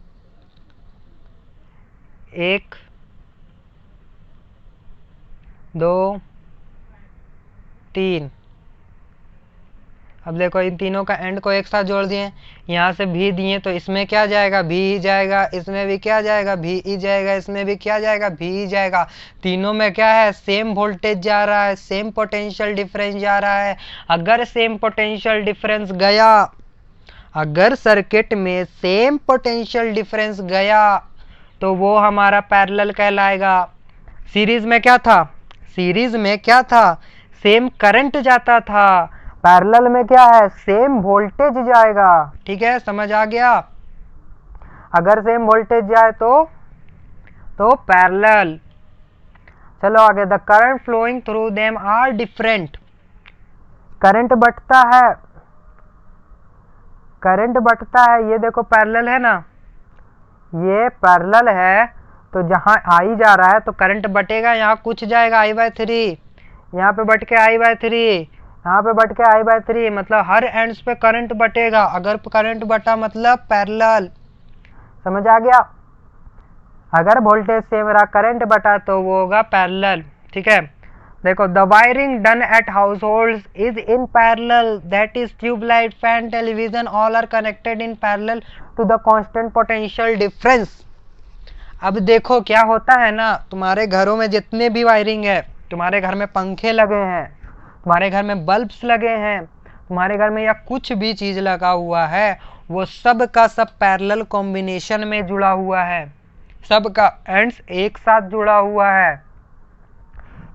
एक दो तीन, अब देखो इन तीनों का एंड को एक साथ जोड़ दिए, यहाँ से भी दिए तो इसमें क्या जाएगा, भी ही जाएगा, इसमें भी क्या जाएगा, भी ही जाएगा, इसमें भी क्या जाएगा, भी ही जाएगा। तीनों में क्या है, सेम वोल्टेज जा रहा है, सेम पोटेंशियल डिफरेंस जा रहा है। अगर सेम पोटेंशियल डिफरेंस गया, अगर सर्किट में सेम पोटेंशियल डिफरेंस गया तो वो हमारा पैरेलल कहलाएगा। सीरीज में क्या था, सीरीज में क्या था, सेम करंट जाता था। पैरेलल में क्या है, सेम वोल्टेज जाएगा। ठीक है, समझ आ गया? अगर सेम वोल्टेज जाए तो पैरेलल। चलो आगे, the current flowing through them are different. Current बटता है, करंट बटता है, ये देखो पैरेलल है ना, ये पैरेलल है, तो जहां आई जा रहा है तो करंट बटेगा, यहाँ कुछ जाएगा I/3, यहाँ पे बट के I/3, यहाँ पे बट के I/3, मतलब हर एंड्स पे करंट बटेगा। अगर करंट बटा मतलब पैरेलल। समझ आ गया? अगर वोल्टेज सेम रहा, करंट बटा तो वो होगा पैरेलल। ठीक है, देखो, the wiring done at household is in parallel, that is tubelight, fan, television, all are connected in parallel to the constant potential difference. अब देखो क्या होता है ना, तुम्हारे घरों में जितने भी वायरिंग है, तुम्हारे घर में पंखे लगे हैं, तुम्हारे घर में बल्ब्स लगे हैं, तुम्हारे घर में या कुछ भी चीज लगा हुआ है, वो सब का सब पैरेलल कॉम्बिनेशन में जुड़ा हुआ है, सब का एंड्स एक साथ जुड़ा हुआ है।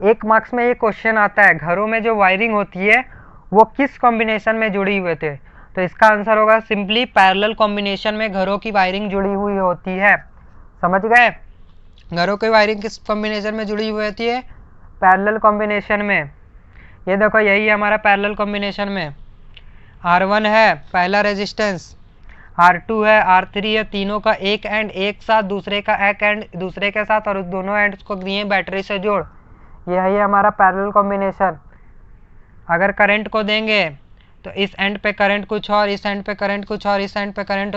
एक मार्क्स में ये क्वेश्चन आता है, घरों में जो वायरिंग होती है वो किस कॉम्बिनेशन में जुड़ी हुए थे? तो इसका आंसर होगा सिंपली पैरेलल कॉम्बिनेशन में घरों की वायरिंग जुड़ी हुई होती है। समझ गए? घरों की वायरिंग किस कॉम्बिनेशन में जुड़ी हुई होती है? पैरेलल कॉम्बिनेशन में। ये देखो यही है हमारा पैरेलल कॉम्बिनेशन में, R1 है पहला रेजिस्टेंस, R2 है, R3 है, तीनों का एक एंड एक साथ, दूसरे का एक एंड दूसरे के साथ, और उस दोनों एंड्स को दिए बैटरी से जोड़। यही है हमारा पैरेलल कॉम्बिनेशन। अगर करंट को देंगे तो इस एंड पे करंट कुछ और, इस एंड पे करंट कुछ और, इस एंड पे करंट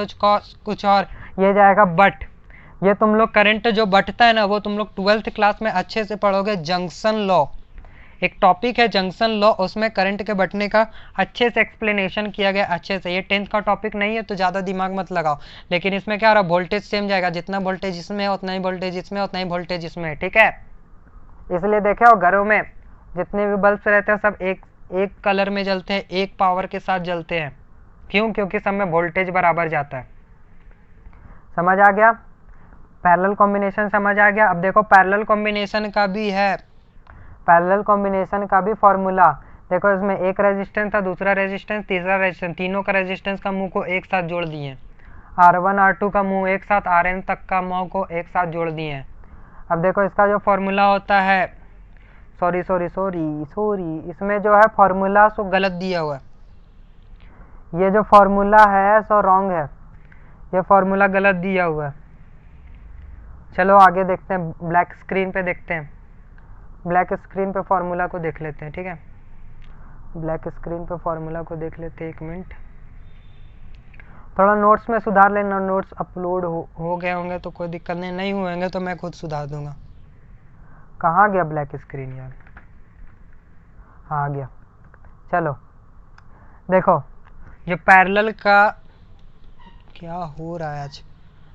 कुछ और, ये जाएगा बट। ये तुम लोग करंट जो बटता है ना, वो तुम लोग 12th क्लास में अच्छे से पढ़ोगे। जंक्शन लॉ एक टॉपिक है, जंक्शन लॉ, उसमें करंट के बटने का अच्छे से एक्सप्लेनेशन किया गया अच्छे से। ये 10th का टॉपिक नहीं है तो ज़्यादा दिमाग मत लगाओ, लेकिन इसमें क्या हो रहा है, वोल्टेज सेम जाएगा, जितना वोल्टेज इसमें है उतना ही वोल्टेज इसमें, उतना ही वोल्टेज इसमें। ठीक है, इसलिए देखे हो घरों में जितने भी बल्ब रहते हैं सब एक कलर में जलते हैं, एक पावर के साथ जलते हैं। क्यों? क्योंकि सब में वोल्टेज बराबर जाता है। समझ आ गया? पैरेलल कॉम्बिनेशन समझ आ गया? अब देखो पैरेलल कॉम्बिनेशन का भी है, पैरेलल कॉम्बिनेशन का भी फॉर्मूला देखो। इसमें एक रेजिस्टेंस था, दूसरा रेजिस्टेंस, तीसरा रेजिस्टेंस, तीनों का रेजिस्टेंस का मुंह को एक साथ जोड़ दिए। R1 R2 का मुंह एक साथ, Rn तक का मुंह को एक साथ जोड़ दिए। अब देखो इसका जो फॉर्मूला होता है, सॉरी इसमें जो है फॉर्मूला सो गलत दिया हुआ है। ये जो फॉर्मूला है सो रॉन्ग है, ये फॉर्मूला गलत दिया हुआ है। चलो आगे देखते हैं, ब्लैक स्क्रीन पे देखते हैं, ब्लैक स्क्रीन पे फॉर्मूला को देख लेते हैं। ठीक है, ब्लैक स्क्रीन पे फॉर्मूला को देख लेते हैं। एक मिनट, थोड़ा नोट्स में सुधार लेना, नोट्स अपलोड हो गए होंगे तो कोई दिक्कत नहीं होंगे तो मैं खुद सुधार दूंगा। कहाँ गया ब्लैक स्क्रीन यार? हाँ आ गया। चलो देखो, जो पैरेलल का क्या हो रहा है आज,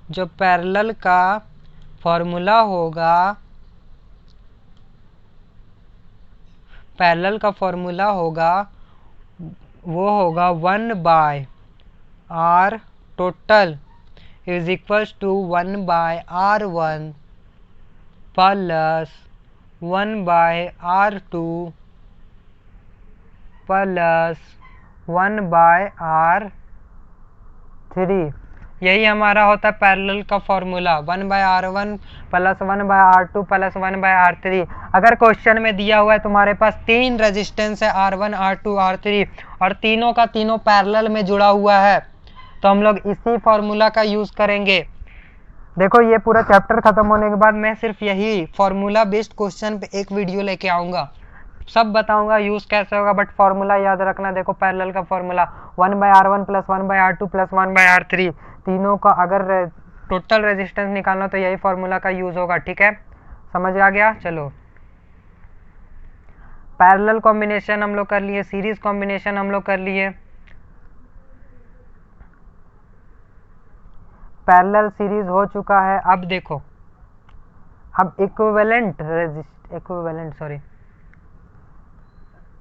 जो पैरेलल का फॉर्मूला होगा, पैरेलल का फॉर्मूला होगा वो होगा 1/R total is equals to 1/r1 plus 1/r2 plus 1/r3। यही हमारा होता है पैरेलल का formula, 1/r1 plus 1/r2 plus 1/r3। अगर क्वेश्चन में दिया हुआ है तुम्हारे पास 3 रेजिस्टेंस है, R1 R2 R3, और तीनों का तीनों पैरेलल में जुड़ा हुआ है, तो हम लोग इसी फॉर्मूला का यूज करेंगे। देखो ये पूरा चैप्टर खत्म होने के बाद मैं सिर्फ यही फॉर्मूला बेस्ड क्वेश्चन पे एक वीडियो लेके आऊंगा, सब बताऊंगा यूज कैसे होगा, बट फॉर्मूला याद रखना। देखो पैरेलल का formula 1/r1 plus 1/r2 plus 1/r3, तीनों का अगर टोटल रेजिस्टेंस निकालना तो यही फॉर्मूला का यूज होगा। ठीक है, समझ आ गया। चलो पैरेलल कॉम्बिनेशन हम लोग कर लिए, सीरीज कॉम्बिनेशन हम लोग कर लिए, पैरेलल सीरीज हो चुका है। अब देखो, अब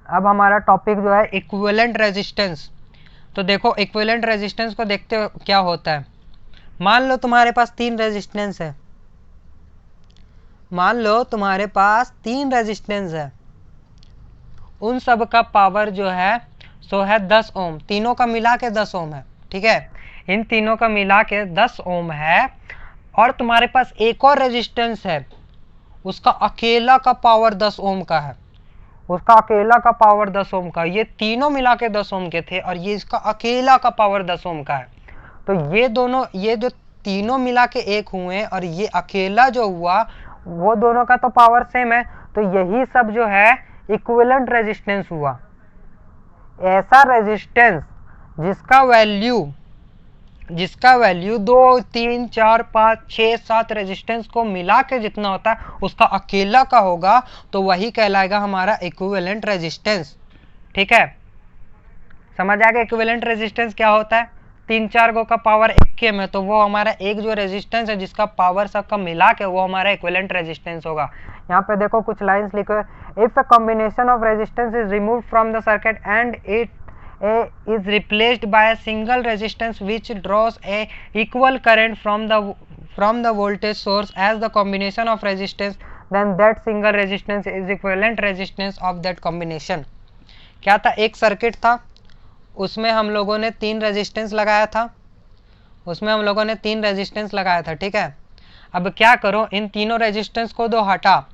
अब हमारा टॉपिक जो है इक्विवेलेंट रेजिस्टेंस। तो देखो इक्विवेलेंट रेजिस्टेंस को देखते हो क्या होता है। मान लो तुम्हारे पास 3 रेजिस्टेंस है, मान लो तुम्हारे पास 3 रेजिस्टेंस है, उन सब का पावर जो है सो है 10 ओम, तीनों का मिला के 10 ओम है। ठीक है, इन तीनों का मिला के 10 ओम है, और तुम्हारे पास एक और रेजिस्टेंस है, उसका अकेला का पावर 10 ओम का है, उसका अकेला का पावर 10 ओम का। ये तीनों मिला के 10 ओम के थे, और ये इसका अकेला का पावर 10 ओम का है। तो ये दोनों, ये जो तीनों मिला के एक हुए और ये अकेला जो हुआ, वो दोनों का तो पावर सेम है, तो यही सब जो है इक्विवेलेंट रेजिस्टेंस हुआ। ऐसा रेजिस्टेंस जिसका वैल्यू 2, 3, 4, 5, 6, 7 रेजिस्टेंस को मिला के जितना होता है उसका अकेला का होगा, तो वही कहलाएगा हमारा इक्विवेलेंट रेजिस्टेंस। ठीक है, समझ आ गया इक्विवेलेंट रेजिस्टेंस क्या होता है। 3-4 गो का पावर 1 के में, तो वो हमारा एक जो रेजिस्टेंस है जिसका पावर सबका मिला के, वो हमारा इक्विवेलेंट रेजिस्टेंस होगा। यहाँ पे देखो कुछ लाइंस लिखो, if a combination of resistance is removed from the circuit and it is replaced by a single resistance which draws a equal current from the voltage source as the combination of resistance, then that single resistance is equivalent resistance of that combination। क्या था, एक सर्किट था, उसमें हम लोगों ने 3 रेजिस्टेंस लगाया था, ठीक है। अब क्या करो, इन तीनों रेजिस्टेंस को दो हटा,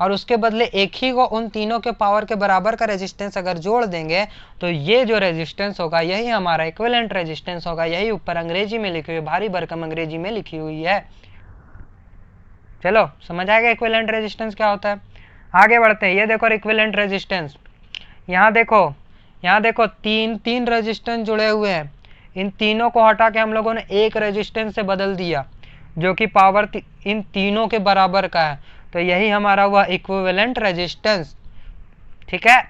और उसके बदले एक ही को उन तीनों के पावर के बराबर का रेजिस्टेंस अगर जोड़ देंगे, तो ये जो रेजिस्टेंस होगा यही हमारा इक्विवेलेंट रेजिस्टेंस होगा। यही ऊपर अंग्रेजी में लिखी हुई, भारी भरकम अंग्रेजी में लिखी हुई है। चलो समझ आएगा इक्विवेलेंट रेजिस्टेंस क्या होता है। आगे बढ़ते हैं। ये देखो इक्विवेलेंट रेजिस्टेंस, यहाँ देखो 3 रेजिस्टेंस जुड़े हुए हैं, इन तीनों को हटा के हम लोगों ने एक रेजिस्टेंस से बदल दिया जो कि पावर इन तीनों के बराबर का है, तो यही हमारा हुआ इक्विवेलेंट रेजिस्टेंस। ठीक है,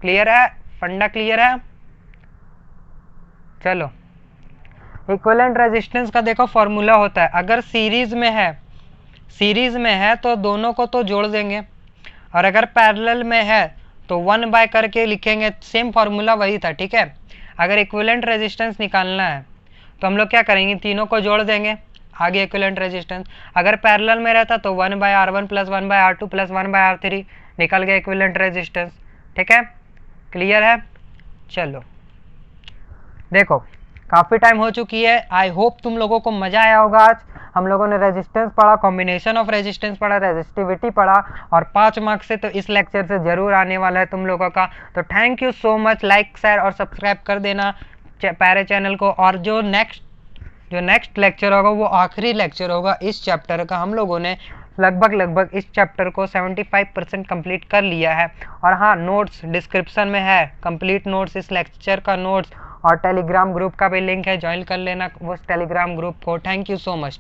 क्लियर है, फंडा क्लियर है। चलो इक्विवेलेंट रेजिस्टेंस का देखो फॉर्मूला होता है, अगर सीरीज में है तो दोनों को तो जोड़ देंगे, और अगर पैरेलल में है तो 1 बाय करके लिखेंगे, सेम फॉर्मूला वही था। ठीक है, अगर इक्विवेलेंट रेजिस्टेंस निकालना है तो हम लोग क्या करेंगे, तीनों को जोड़ देंगे, आगे इक्विवेलेंट रेजिस्टेंस। अगर पैरेलल में रहता तो 1/r1 plus 1/r2 plus 1/r3, निकल गया इक्विवेलेंट रेजिस्टेंस। ठीक है, क्लियर है। चलो देखो काफ़ी टाइम हो चुकी है, आई होप तुम लोगों को मज़ा आया होगा। आज हम लोगों ने रेजिस्टेंस पढ़ा, कॉम्बिनेशन ऑफ रेजिस्टेंस पढ़ा, रेजिस्टिविटी पढ़ा, और 5 मार्क्स से तो इस लेक्चर से जरूर आने वाला है तुम लोगों का। तो thank you so much, like share और सब्सक्राइब कर देना प्यारे चैनल को। और जो नेक्स्ट लेक्चर होगा वो आखिरी लेक्चर होगा इस चैप्टर का। हम लोगों ने लगभग इस चैप्टर को 75% कंप्लीट कर लिया है। और हाँ, नोट्स डिस्क्रिप्शन में है, कंप्लीट नोट्स, इस लेक्चर का नोट्स, और टेलीग्राम ग्रुप का भी लिंक है, ज्वाइन कर लेना उस टेलीग्राम ग्रुप को। Thank you so much.